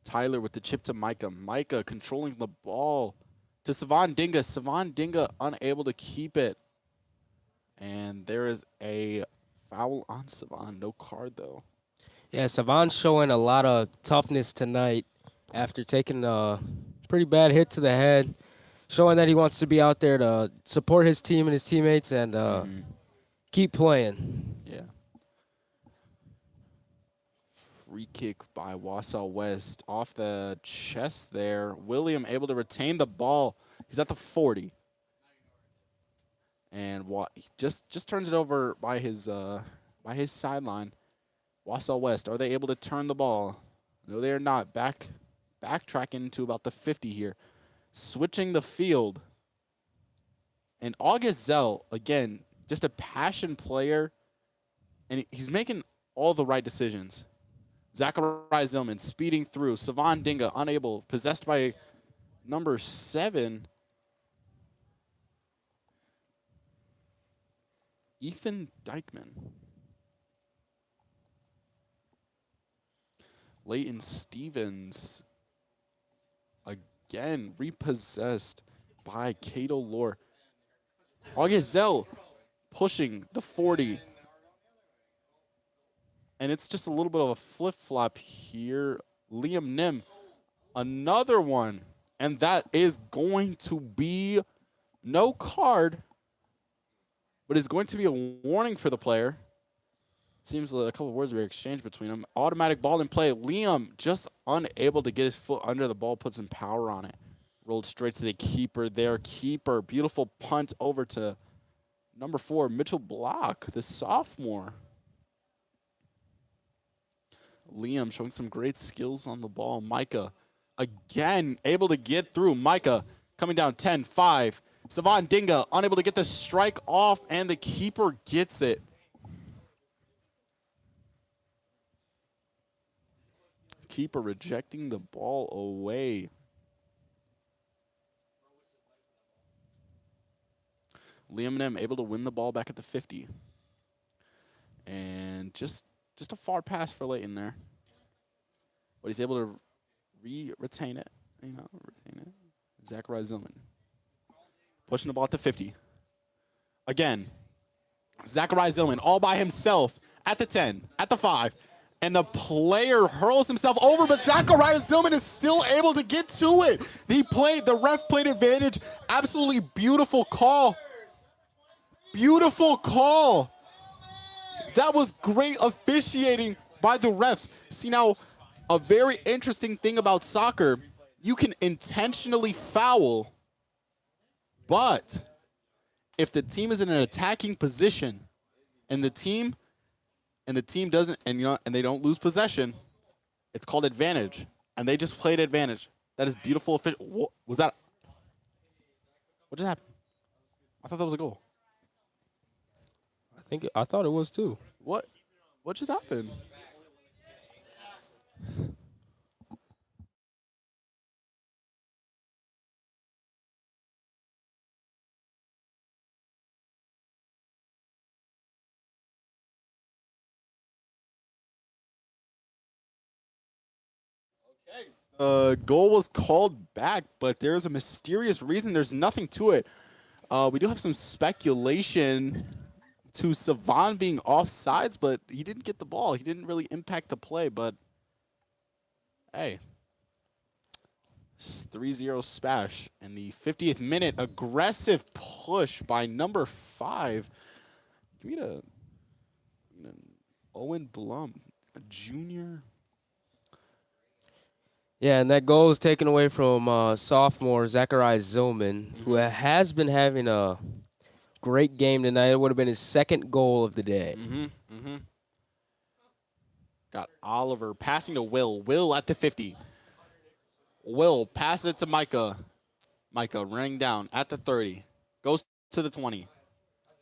Tyler with the chip to Micah. Micah controlling the ball to Savon Dinga. Savon Dinga unable to keep it. And there is a foul on Savon. No card, though. Yeah, Savon's showing a lot of toughness tonight after taking a pretty bad hit to the head, showing that he wants to be out there to support his team and his teammates and keep playing. Yeah. Free kick by Wausau West off the chest there. William able to retain the ball. He's at the 40. And he just turns it over by his sideline. Wausau West, are they able to turn the ball? No, they are not. Backtracking to about the 50 here. Switching the field. And August Zell, again, just a passion player. And he's making all the right decisions. Zachariah Zillman speeding through. Savon Dinga unable. Possessed by number 7. Ethan Dykeman. Leighton Stevens, again, repossessed by Cato Lore. August Zell pushing the 40. And it's just a little bit of a flip-flop here. Liam Nim, another one. And that is going to be no card, but it's going to be a warning for the player. Seems like a couple of words were exchanged between them. Automatic ball in play. Liam just unable to get his foot under the ball, put some power on it. Rolled straight to the keeper there. Keeper, beautiful punt over to number 4, Mitchell Block, the sophomore. Liam showing some great skills on the ball. Micah, again, able to get through. Micah coming down 10-5. Savon Dinga unable to get the strike off, and the keeper gets it. Keeper rejecting the ball away. Liam and M able to win the ball back at the 50. And just a far pass for Leighton there. But he's able to retain it. Retain it. Zachariah Zillman. Pushing the ball at the 50. Again, Zachariah Zillman all by himself at the 10, at the 5. And the player hurls himself over, but Zachariah Zillman is still able to get to it. The ref played advantage. Absolutely beautiful call. Beautiful call. That was great officiating by the refs. See, now, a very interesting thing about soccer, you can intentionally foul, but if the team is in an attacking position and the team doesn't, and they don't lose possession, it's called advantage, and they just played advantage. That is beautiful. What was that? What just happened? I thought that was a goal. I thought it was too. What just happened? Goal was called back, but there's a mysterious reason. There's nothing to it. We do have some speculation to Savon being offsides, but he didn't get the ball. He didn't really impact the play, but hey. 3-0 SPASH in the 50th minute. Aggressive push by number 5. Give me the Owen Blum, a junior. Yeah, and that goal was taken away from sophomore Zachariah Zillman, who has been having a great game tonight. It would have been his second goal of the day. Got Oliver passing to Will. Will at the 50. Will pass it to Micah. Micah running down at the 30. Goes to the 20.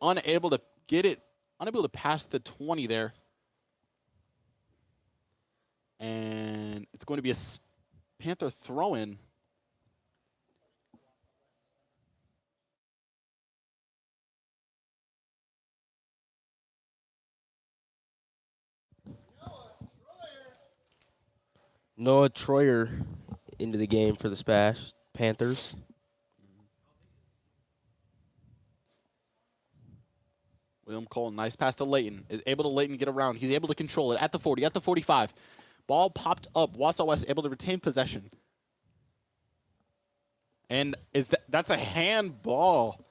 Unable to get it. Unable to pass the 20 there. And it's going to be a Panther throw-in. Noah Troyer into the game for the SPASH Panthers. William Cole, nice pass to Leighton. Is able to Leighton get around. He's able to control it at the 40, at the 45. Ball popped up. Wausau West able to retain possession. And that's a handball.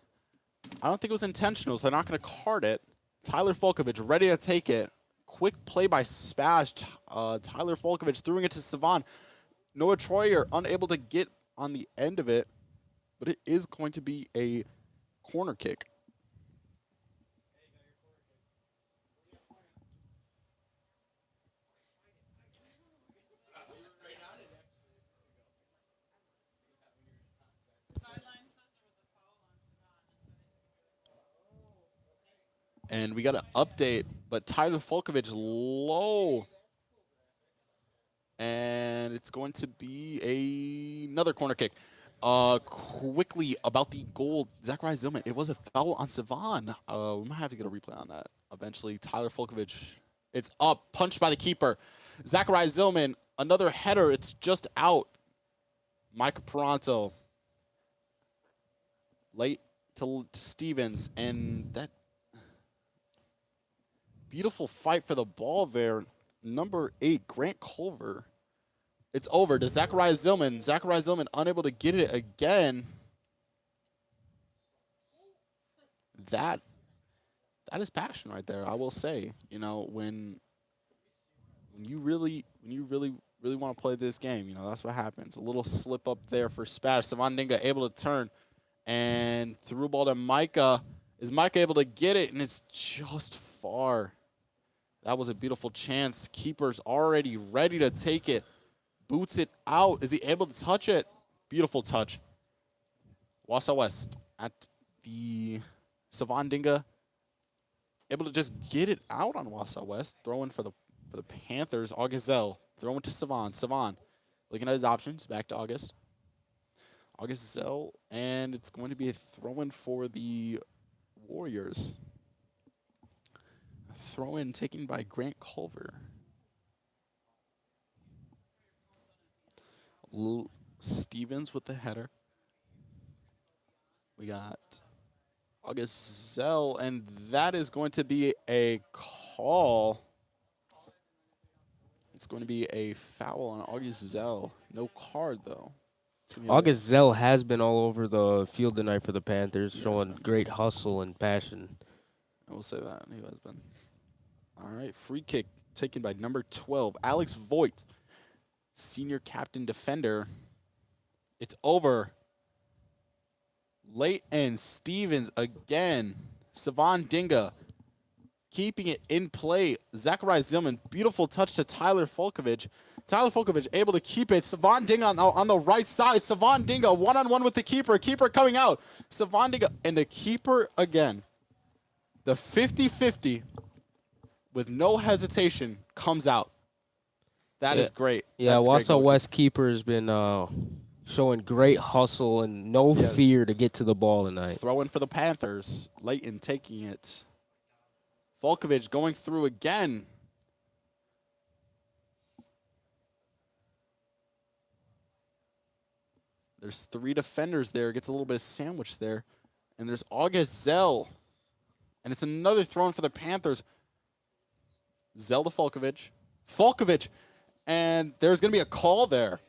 I don't think it was intentional, so they're not going to card it. Tyler Folkovich ready to take it. Quick play by SPASH. Tyler Folkovich throwing it to Savon. Noah Troyer unable to get on the end of it, but it is going to be a corner kick. And we got an update, but Tyler Folkovich low. And it's going to be another corner kick. Quickly about the goal, Zachariah Zillman. It was a foul on Savon. We might have to get a replay on that eventually. Tyler Folkovich, it's up, punched by the keeper. Zachariah Zillman, another header. It's just out. Micah Peranto. Late to Stevens, and that beautiful fight for the ball there. Number 8, Grant Culver. It's over to Zachariah Zillman. Zachariah Zillman unable to get it again. That is passion right there, I will say. You know, when you really want to play this game, you know, that's what happens. A little slip up there for SPASH. Savon Dinga able to turn and through ball to Micah. Is Micah able to get it? And it's just far. That was a beautiful chance. Keeper's already ready to take it. Boots it out. Is he able to touch it? Beautiful touch. Wausau West at the Savon Dinga. Able to just get it out on Wausau West. Throwing for the Panthers. Augustel throwing to Savon. Savon looking at his options. Back to August. Augustel. And it's going to be a throw-in for the Warriors. throw in taken by Grant Culver. Stevens with the header. We got August Zell, and that is going to be a call. It's going to be a foul on August Zell. No card, though. August Zell has been all over the field tonight for the Panthers, He has showing been. great hustle and passion. I will say that. He has been. All right, free kick taken by number 12, Alex Voigt, senior captain defender. It's over. Leighton Stevens again. Savon Dinga keeping it in play. Zachariah Zillman, beautiful touch to Tyler Folkovich. Tyler Folkovich able to keep it. Savon Dinga on the right side. Savon Dinga one-on-one with the keeper. Keeper coming out. Savon Dinga and the keeper again. The 50-50 with no hesitation comes out. That is great. Yeah, That's great Wausau goalkeeping. West keeper has been showing great hustle and no fear to get to the ball tonight. Throw in for the Panthers. Leighton taking it. Volkovich going through again. There's 3 defenders there. Gets a little bit of sandwich there. And there's August Zell. And it's another throw in for the Panthers. Zell to Volkovich. Volkovich. And there's going to be a call there.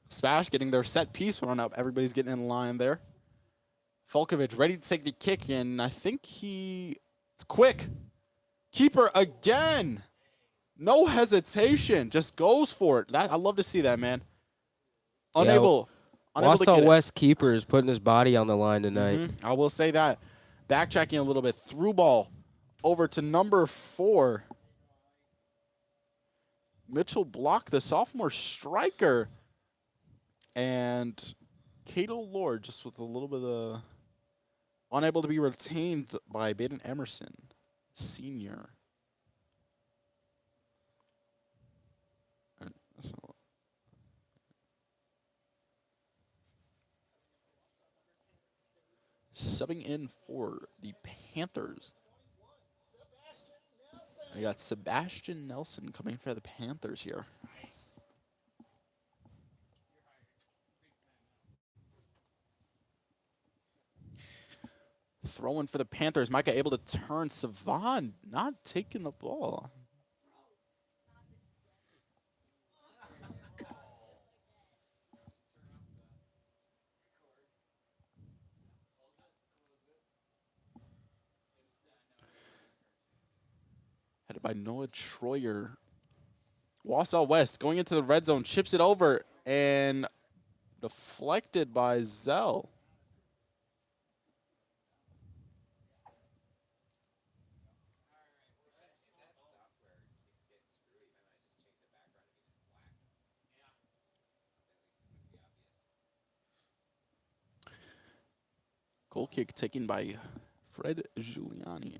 SPASH getting their set piece run up. Everybody's getting in line there. Volkovich ready to take the kick, and I think it's quick. Keeper again. No hesitation. Just goes for it. I love to see that, man. Unable to Wausau get it. West keeper is putting his body on the line tonight. I will say that. Backtracking a little bit. Through ball over to number 4. Mitchell Block, the sophomore striker. And Cato Lord just with a little bit of unable to be retained by Baden Emerson, senior. Subbing in for the Panthers. We got Sebastian Nelson coming for the Panthers here. Throwing for the Panthers. Micah able to turn. Savon not taking the ball. Headed by Noah Troyer. Wausau West going into the red zone. Chips it over and deflected by Zell. Goal kick taken by Fred Giuliani.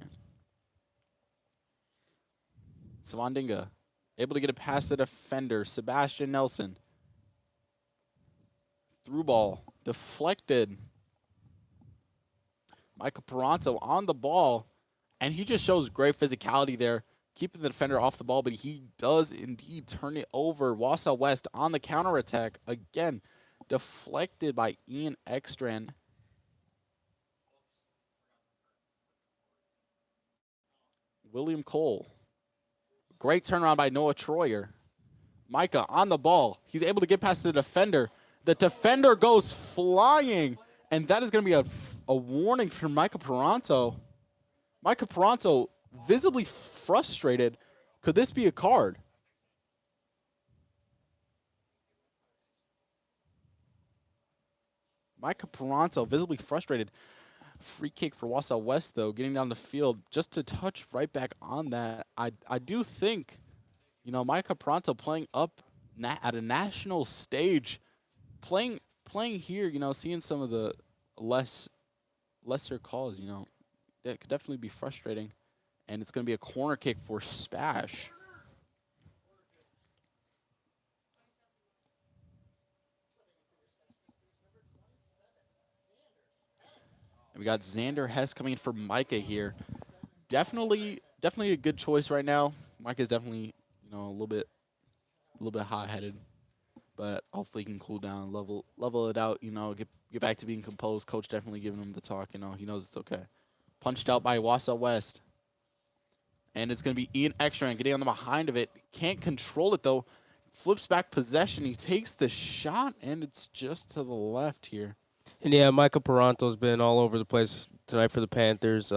Savandinga able to get it past the defender, Sebastian Nelson. Through ball, deflected. Michael Peranto on the ball, and he just shows great physicality there, keeping the defender off the ball, but he does indeed turn it over. Wausau West on the counterattack. Again, deflected by Ian Ekstrand. William Cole. Great turnaround by Noah Troyer. Micah on the ball. He's able to get past the defender. The defender goes flying, and that is going to be a warning for Micah Peranto. Micah Peranto visibly frustrated. Could this be a card? Micah Peranto visibly frustrated. Free kick for Wausau West, though, getting down the field. Just to touch right back on that, I do think, you know, Micah Peranto playing up at a national stage, playing here, you know, seeing some of the lesser calls, you know, that could definitely be frustrating. And it's going to be a corner kick for SPASH. And we got Xander Hess coming in for Micah here. Definitely Definitely a good choice right now. Mike is definitely, a little bit hot-headed, but hopefully he can cool down, level it out. Get back to being composed. Coach definitely giving him the talk. He knows it's okay. Punched out by Wausau West, and it's gonna be Ian Extra and getting on the behind of it. Can't control it though. Flips back possession. He takes the shot, and it's just to the left here. And yeah, Michael Peranto's been all over the place tonight for the Panthers.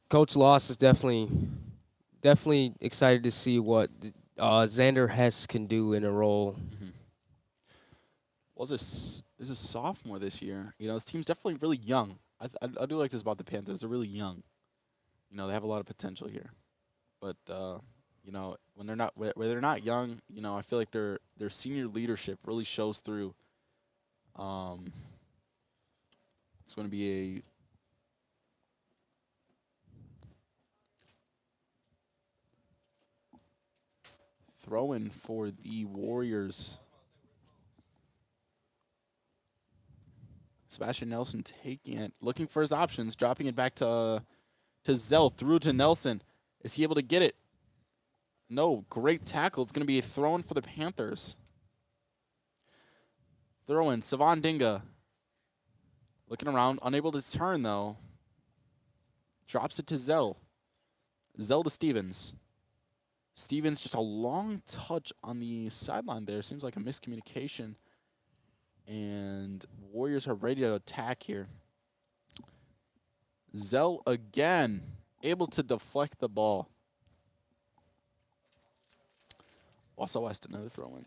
Coach Loss is definitely excited to see what Xander Hess can do in a role. Was is a sophomore this year. This team's definitely really young. I do like this about the Panthers. They're really young. They have a lot of potential here. But when they're not young, I feel like their senior leadership really shows through. It's going to be a throw-in for the Warriors. Sebastian Nelson taking it, looking for his options, dropping it back to Zell, through to Nelson. Is he able to get it? No, great tackle. It's going to be a throw-in for the Panthers. Throw-in, Savan Dinga. Looking around, unable to turn, though. Drops it to Zell. Zell to Stevens. Stevens, just a long touch on the sideline there. Seems like a miscommunication. And Warriors are ready to attack here. Zell again, able to deflect the ball. Wausau West, another throw-in.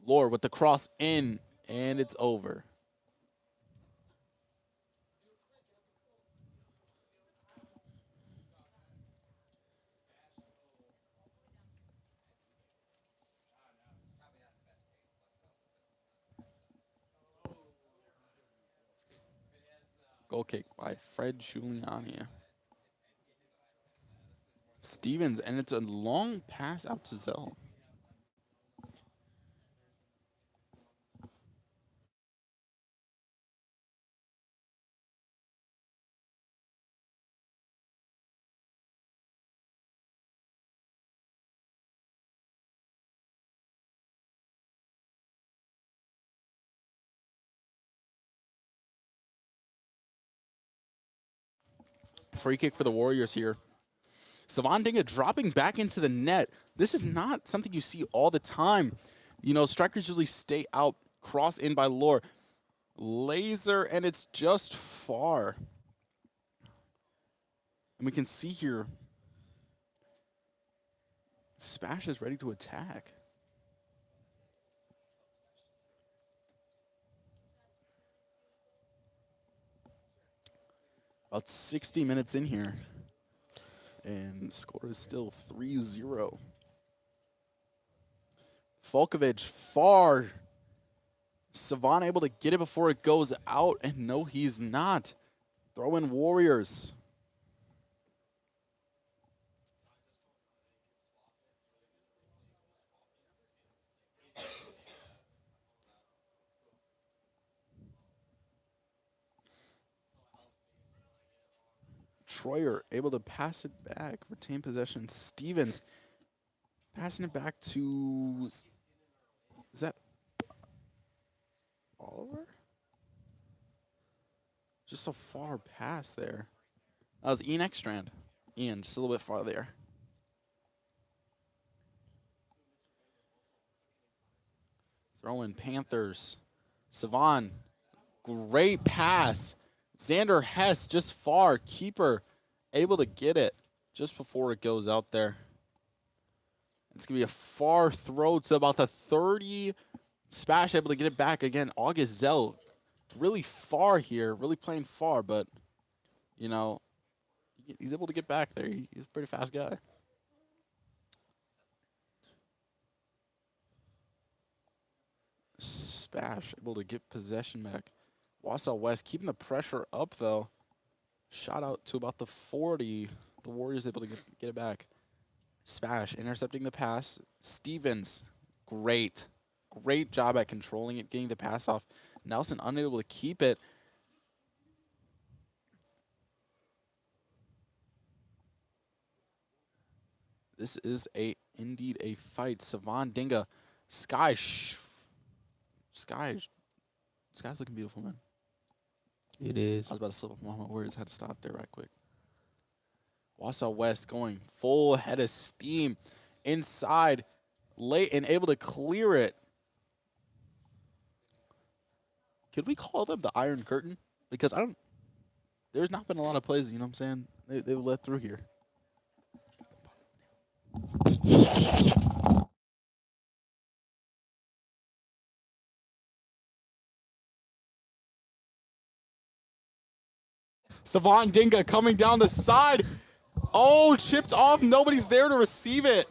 Lord with the cross in, and it's over. Goal kick by Fred Giuliani. Stevens, and it's a long pass out to Zell. Free kick for the Warriors here. Savan Dinga dropping back into the net. This is not something you see all the time. Strikers usually stay out, cross in by Lore. Laser, and it's just far. And we can see here, Spash is ready to attack. About 60 minutes in here. And score is still 3-0. Falkovich far. Savan able to get it before it goes out. And no, he's not. Throw in Warriors. Troyer able to pass it back, retain possession. Stevens passing it back to, is that Oliver? Just so far past there. That was Ian Ekstrand. Ian, just a little bit far there. Throw in Panthers. Savan, great pass. Xander Hess just far. Keeper able to get it just before it goes out there. It's going to be a far throw to about the 30. Spash able to get it back again. August Zell really far here, really playing far, but, he's able to get back there. He's a pretty fast guy. Spash able to get possession back. Wausau West keeping the pressure up, though. Shot out to about the 40. The Warriors able to get it back. Spash intercepting the pass. Stevens, great. Great job at controlling it, getting the pass off. Nelson unable to keep it. This is indeed a fight. Savon Dinga. Sky's looking beautiful, man. It is. I was about to slip up one of my words. Had to stop there right quick. Wausau West going full head of steam inside, late and able to clear it. Could we call them the Iron Curtain? Because there's not been a lot of plays, you know what I'm saying? They let through here. Savon Dinga coming down the side. Oh, chipped off. Nobody's there to receive it.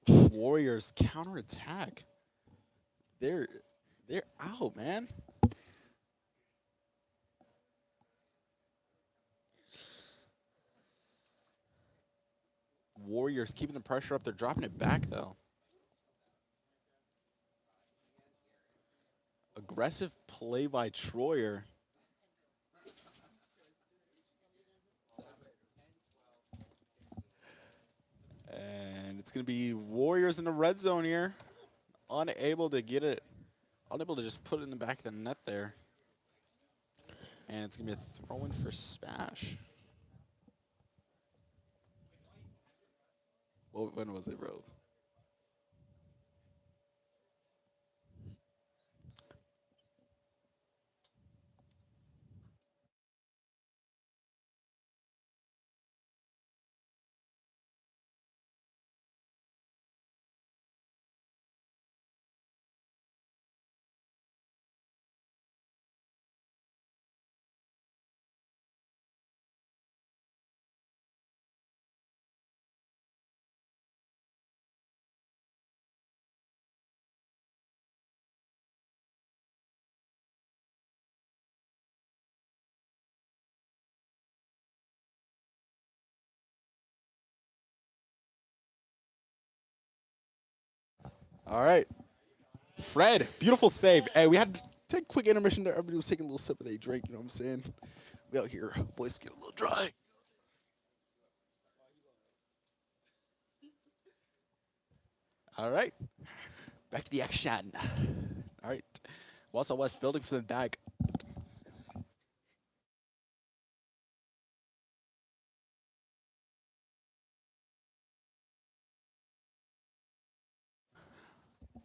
Warriors counterattack. They're out, man. Warriors keeping the pressure up. They're dropping it back, though. Aggressive play by Troyer. And it's going to be Warriors in the red zone here. Unable to get it. Unable to just put it in the back of the net there. And it's going to be a throw-in for SPASH. When was it, bro? All right. Fred, beautiful save. Hey, we had to take a quick intermission there. Everybody was taking a little sip of their drink, you know what I'm saying? We out here, voice get a little dry. All right. Back to the action. All right. Wausau West building for the back.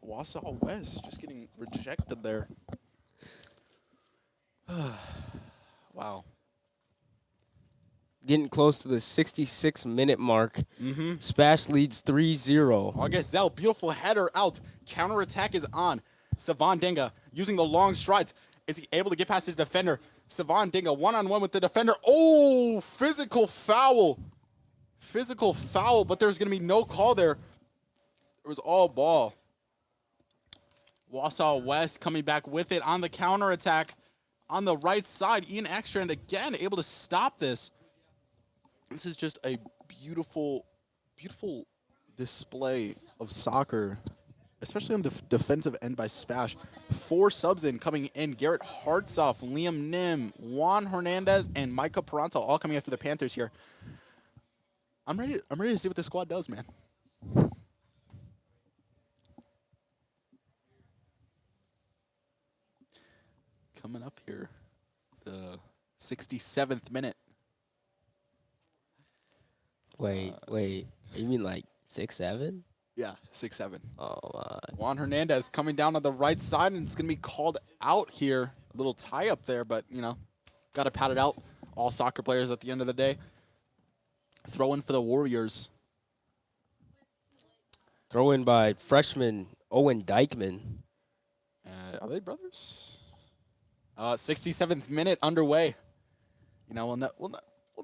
Wausau West just getting rejected there. Wow. Getting close to the 66-minute mark. SPASH leads 3-0. August Zell, beautiful header out. Counterattack is on. Savon Dinga using the long strides. Is he able to get past his defender? Savon Dinga one-on-one with the defender. Oh, physical foul. Physical foul, but there's going to be no call there. It was all ball. Wausau West coming back with it on the counterattack. On the right side, Ian Ekstrand again able to stop this. This is just a beautiful, beautiful display of soccer, especially on the defensive end by SPASH. 4 subs coming in. Garrett Hartsoff, Liam Nim, Juan Hernandez, and Micah Peranto all coming in for the Panthers here. I'm ready to see what this squad does, man. Coming up here, the 67th minute. Wait. You mean like 6-7? Yeah, 6-7. Oh, my. Juan Hernandez coming down on the right side, and it's going to be called out here. A little tie-up there, but, you know, got to pat it out. All soccer players at the end of the day. Throw in for the Warriors. Throw in by freshman Owen Dykeman. Are they brothers? 67th minute underway. You know, we'll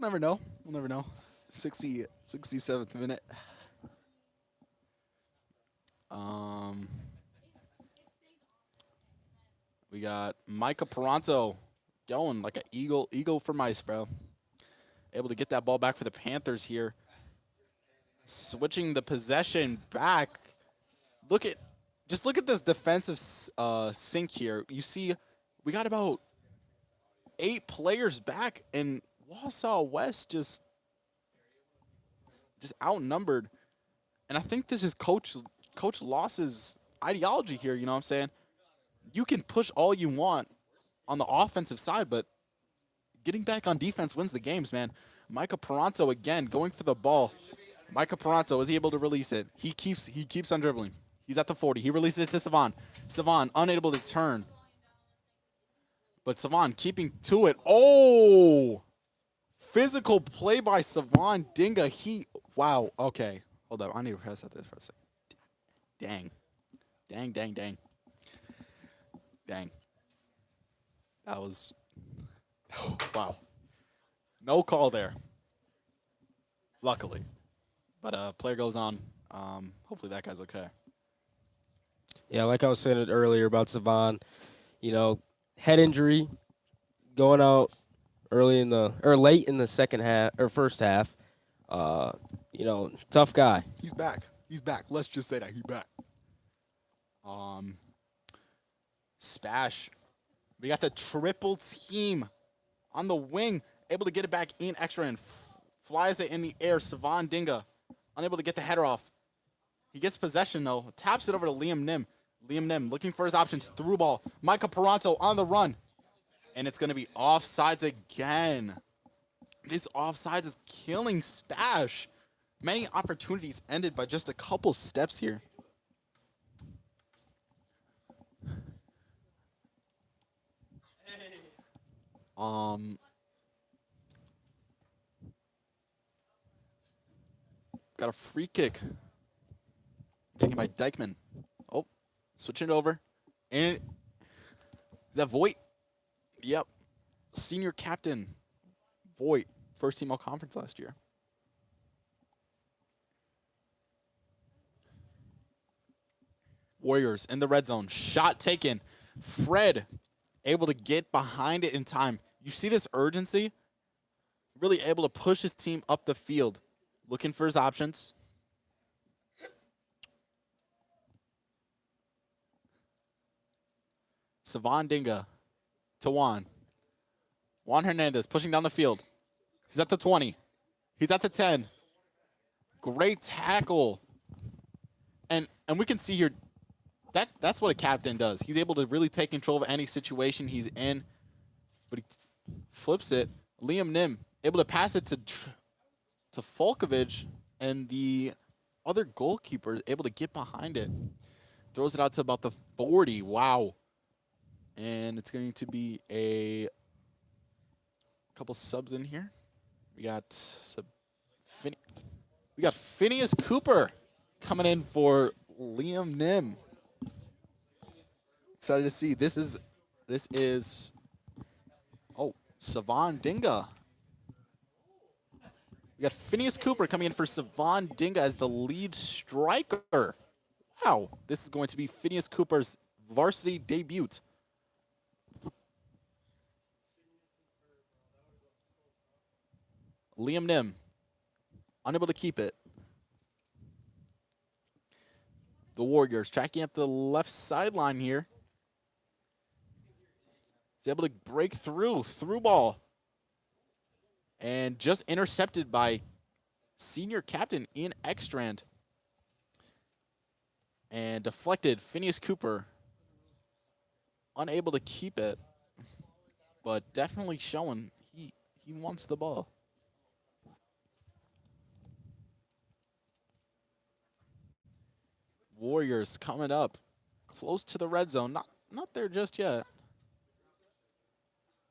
never know. We'll never know. 67th minute. We got Micah Peranto going like an eagle for mice, bro. Able to get that ball back for the Panthers here. Switching the possession back. Just look at this defensive sync here. You see, we got about 8 players back, and Wausau West just outnumbered. And I think this is Coach Loss's ideology here. You know what I'm saying? You can push all you want on the offensive side, but getting back on defense wins the games, man. Micah Peranto again going for the ball. Micah Peranto, is he able to release it? He keeps on dribbling. He's at the 40. He releases it to Savon. Savon unable to turn. But Savon keeping to it. Oh! Physical play by Savon Dinga. Wow. Okay. Hold up. I need to press at this for a second. Dang. Dang. That was, wow. No call there. Luckily. But player goes on. Hopefully that guy's okay. Yeah, like I was saying it earlier about Savon, head injury, going out late in the second half or first half. Tough guy. He's back. Let's just say that he's back. SPASH. We got the triple team on the wing, able to get it back in extra and flies it in the air. Savon Dinga unable to get the header off. He gets possession though, taps it over to Liam Nim. Liam Nim looking for his options, through ball. Micah Peranto on the run, and it's going to be offsides again. This offsides is killing SPASH. Many opportunities ended by just a couple steps here. Got a free kick taken by Dykeman. Oh, switching it over. And is that Voigt? Yep. Senior captain Voigt. First team all conference last year. Warriors in the red zone. Shot taken. Fred able to get behind it in time. You see this urgency? Really able to push his team up the field. Looking for his options. Savon Dinga to Juan. Juan Hernandez pushing down the field. He's at the 20. He's at the 10. Great tackle. And we can see here, that's what a captain does. He's able to really take control of any situation he's in. But he flips it. Liam Nim able to pass it to Folkovich, and the other goalkeeper is able to get behind it. Throws it out to about the 40. Wow. And it's going to be a couple subs in here. We got Phineas Cooper coming in for Liam Nim. Excited to see. This is Savon Dinga. We got Phineas Cooper coming in for Savon Dinga as the lead striker. Wow. This is going to be Phineas Cooper's varsity debut. Liam Nim, unable to keep it. The Warriors tracking up the left sideline here. He's able to break through ball. And just intercepted by senior captain Ian Ekstrand. And deflected. Phineas Cooper unable to keep it, but definitely showing he wants the ball. Warriors coming up close to the red zone. Not there just yet.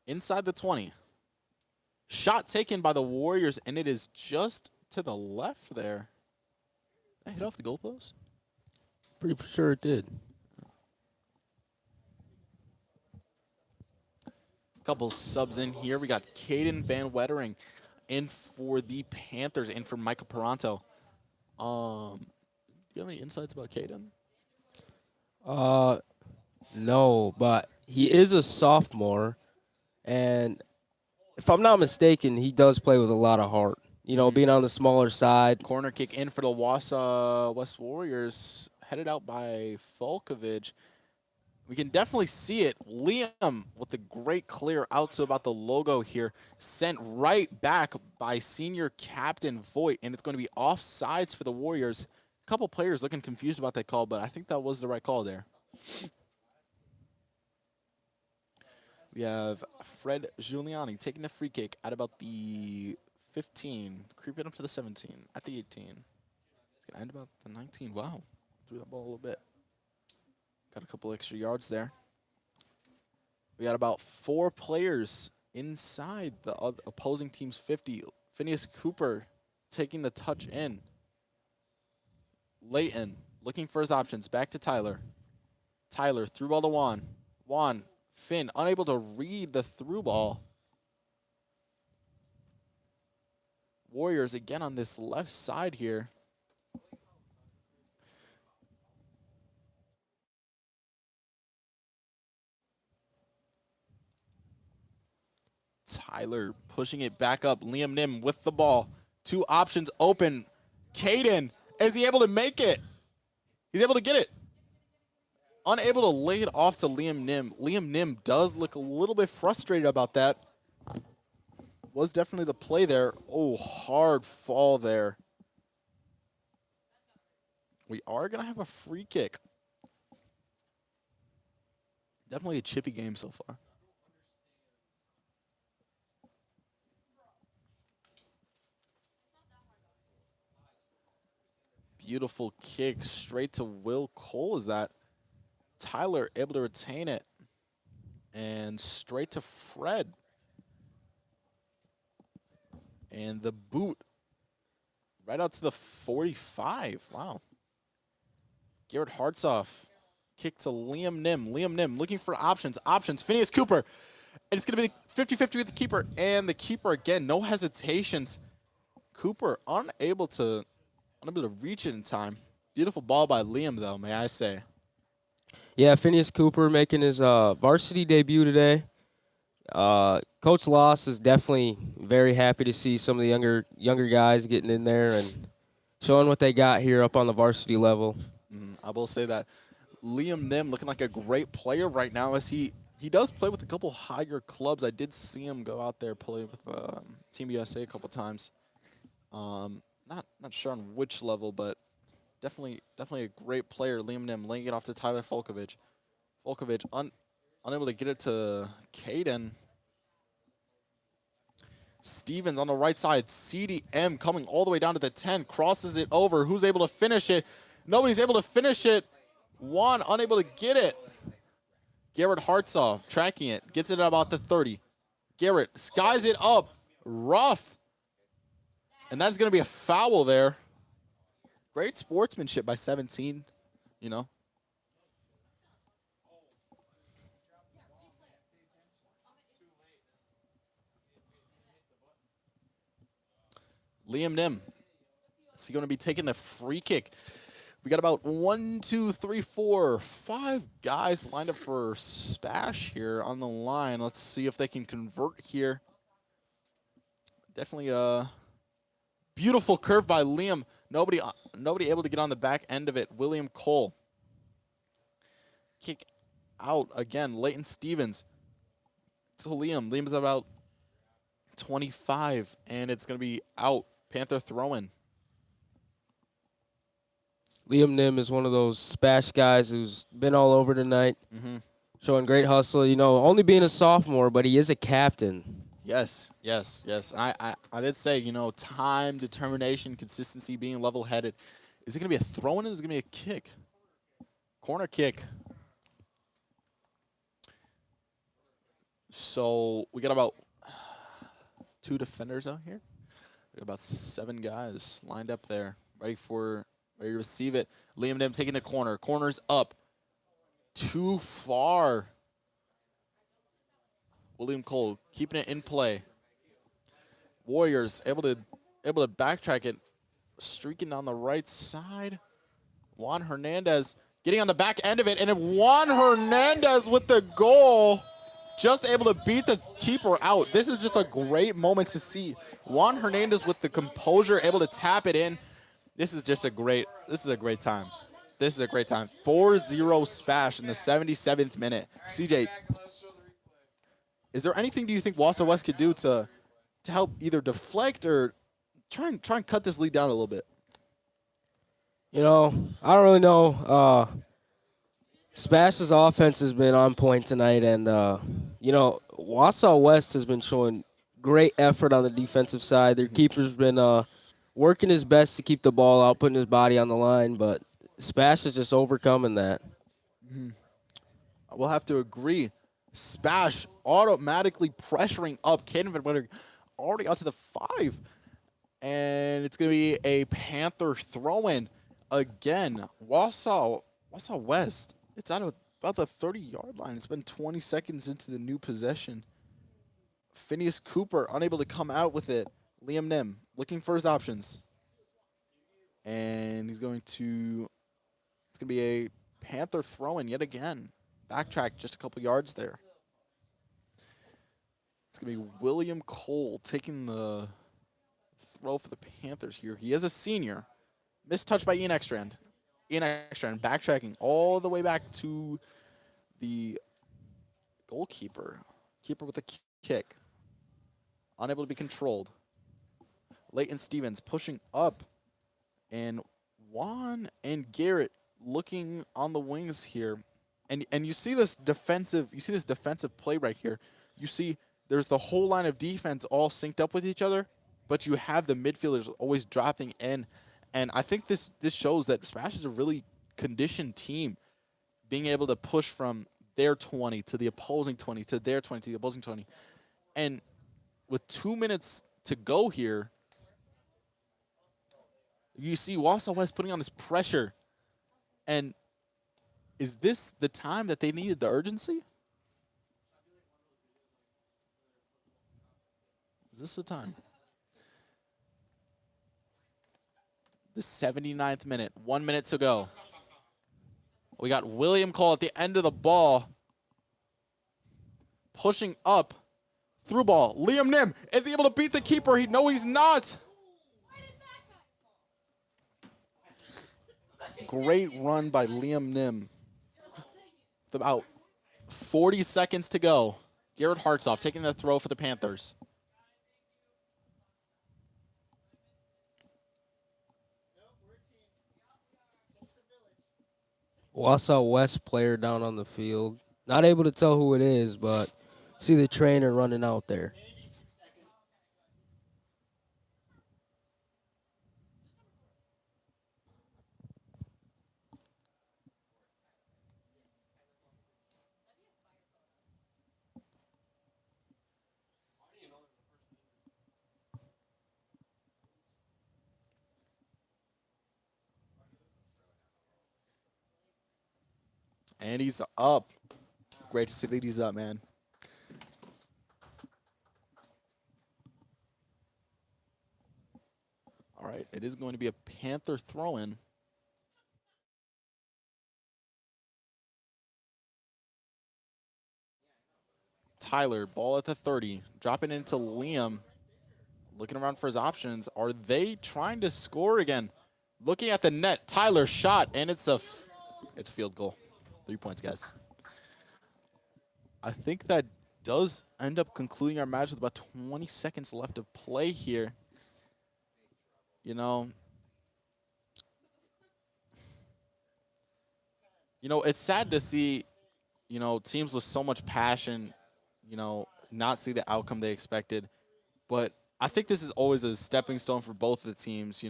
Inside the 20. Shot taken by the Warriors, and it is just to the left there. Did that hit off the goalpost? Pretty sure it did. Couple subs in here. We got Caden Van Wettering in for the Panthers, in for Micah Peranto. Do you have any insights about Caden? No, but He is a sophomore, and if I'm not mistaken, he does play with a lot of heart. You know, being on the smaller side. Corner kick in for the Wausau West Warriors, headed out by Volkovich. We can definitely see it. Liam with the great clear out to about the logo here. Sent right back by senior captain Voigt, and it's going to be offsides for the Warriors. A couple players looking confused about that call, but I think that was the right call there. We have Fred Giuliani taking the free kick at about the 15, creeping up to the 17, at the 18. It's going to end about the 19. Wow, threw that ball a little bit. Got a couple extra yards there. We got about 4 players inside the opposing team's 50. Phineas Cooper taking the touch in. Leighton looking for his options. Back to Tyler. Tyler through ball to Juan. Juan, Finn unable to read the through ball. Warriors again on this left side here. Tyler pushing it back up. Liam Nim with the ball. 2 options open. Caden, is he able to make it? He's able to get it. Unable to lay it off to Liam Nim. Liam Nim does look a little bit frustrated about that. Was definitely the play there. Oh, hard fall there. We are going to have a free kick. Definitely a chippy game so far. Beautiful kick straight to Will Cole is that. Tyler able to retain it. And straight to Fred. And the boot right out to the 45. Wow. Garrett Hartsoff. Kick to Liam Nim. Liam Nim looking for options. Options. Phineas Cooper. And it's going to be 50-50 with the keeper. And the keeper again, no hesitations. Cooper unable to reach it in time. Beautiful ball by Liam, though, may I say. Yeah, Phineas Cooper making his varsity debut today. Coach Loss is definitely very happy to see some of the younger guys getting in there and showing what they got here up on the varsity level. I will say that Liam Nim looking like a great player right now, as he does play with a couple higher clubs. I did see him go out there play with Team USA a couple times. Not sure on which level, but definitely a great player. Liam Nim laying it off to Tyler Volkovich. Volkovich unable to get it to Caden. Stevens on the right side. CDM coming all the way down to the 10. Crosses it over. Who's able to finish it? Nobody's able to finish it. Juan unable to get it. Garrett Hartsoff tracking it. Gets it at about the 30. Garrett skies it up. Rough. And that's going to be a foul there. Great sportsmanship by 17, you know. Liam Nim. Is he going to be taking the free kick? We got about 1, 2, 3, 4, 5 guys lined up for SPASH here on the line. Let's see if they can convert here. Definitely a beautiful curve by Liam. Nobody able to get on the back end of it. William Cole. Kick out again. Leighton Stevens to Liam. Liam's about 25, and it's going to be out. Panther throw-in. Liam Nim is one of those SPASH guys who's been all over tonight, showing great hustle. You know, only being a sophomore, but he is a captain. Yes. I did say, you know, time, determination, consistency, being level-headed. Is it going to be a throw-in or is it going to be a kick? Corner kick. So we got about 2 defenders out here. We got about 7 guys lined up there, ready to receive it. Liam Nim taking the corner. Corner's up. Too far. William Cole keeping it in play. Warriors able to backtrack it. Streaking down the right side. Juan Hernandez getting on the back end of it, and Juan Hernandez with the goal, just able to beat the keeper out. This is just a great moment to see Juan Hernandez with the composure, able to tap it in. This is a great time. This is a great time. 4-0 SPASH in the 77th minute. CJ, is there anything do you think Wausau West could do to help either deflect or try and cut this lead down a little bit? I don't really know. Spash's offense has been on point tonight, and Wausau West has been showing great effort on the defensive side. Their keeper's been working his best to keep the ball out, putting his body on the line, but SPASH is just overcoming that. We'll have to agree. SPASH automatically pressuring up. Caden Van Witter already out to the 5. And it's going to be a Panther throw-in again. Wausau West. It's out of about the 30-yard line. It's been 20 seconds into the new possession. Phineas Cooper unable to come out with it. Liam Nim looking for his options. And it's going to be a Panther throw-in yet again. Backtrack just a couple yards there. It's going to be William Cole taking the throw for the Panthers here. He is a senior. Missed touch by Ian Ekstrand. Ian Ekstrand backtracking all the way back to the goalkeeper. Keeper with a kick. Unable to be controlled. Leighton Stevens pushing up. And Juan and Garrett looking on the wings here. And you see this defensive play right here. You see there's the whole line of defense all synced up with each other, but you have the midfielders always dropping in. And I think this shows that SPASH is a really conditioned team, being able to push from their 20 to the opposing 20 to their 20 to the opposing 20. And with 2 minutes to go here, you see Wausau West putting on this pressure. And is this the time that they needed the urgency? Is this the time? The 79th minute, 1 minute to go. We got William Cole at the end of the ball. Pushing up. Through ball. Liam Nim. Is he able to beat the keeper? No, he's not. Great run by Liam Nim. With about 40 seconds to go. Garrett Hartsoff taking the throw for the Panthers. Wausau West player down on the field. Not able to tell who it is, but see the trainer running out there. And he's up. Great to see that he's up, man. All right, it is going to be a Panther throw-in. Tyler, ball at the 30. Dropping into Liam. Looking around for his options. Are they trying to score again? Looking at the net. Tyler shot, and it's a field goal. 3 points, guys. I think that does end up concluding our match with about 20 seconds left of play here. It's sad to see, teams with so much passion, not see the outcome they expected. But I think this is always a stepping stone for both of the teams,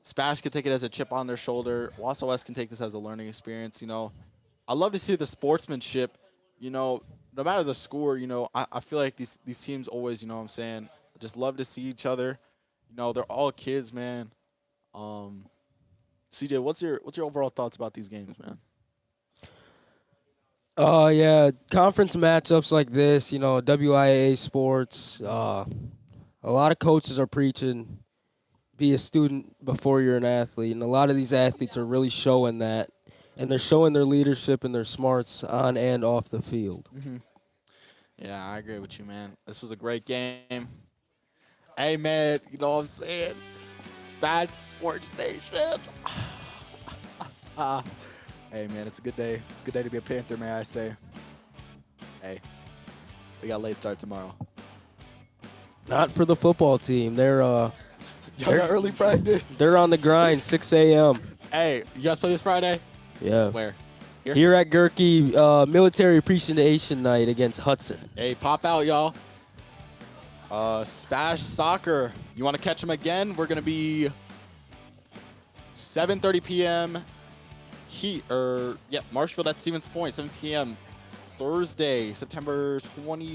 SPASH can take it as a chip on their shoulder. Wausau West can take this as a learning experience, I love to see the sportsmanship, no matter the score, I feel like these teams always, what I'm saying, just love to see each other. They're all kids, man. CJ, what's your overall thoughts about these games, man? Yeah, conference matchups like this, WIAA sports, a lot of coaches are preaching be a student before you're an athlete, and a lot of these athletes are really showing that. And they're showing their leadership and their smarts on and off the field. Yeah, I agree with you, man. This was a great game. Hey, man, you know what I'm saying? SPASH Sports Nation. Hey, man, it's a good day. It's a good day to be a Panther, may I say. Hey, we got a late start tomorrow. Not for the football team. They're Y'all got early practice. they're on the grind, 6 a.m. Hey, you guys play this Friday? Yeah. Where? Here at Gerke, Military Appreciation Night against Hudson. Hey, pop out, y'all. SPASH Soccer. You want to catch them again? We're going to be 7:30 p.m. Marshfield at Stevens Point, 7 p.m. Tuesday, September 23rd.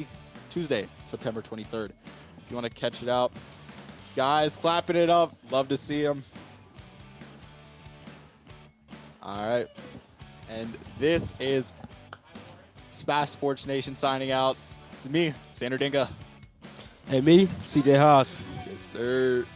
If you want to catch it out. Guys, clapping it up. Love to see them. All right. And this is SPASH Sports Nation signing out. It's me, Sander Dinga. Hey, me, CJ Haas. Yes, sir.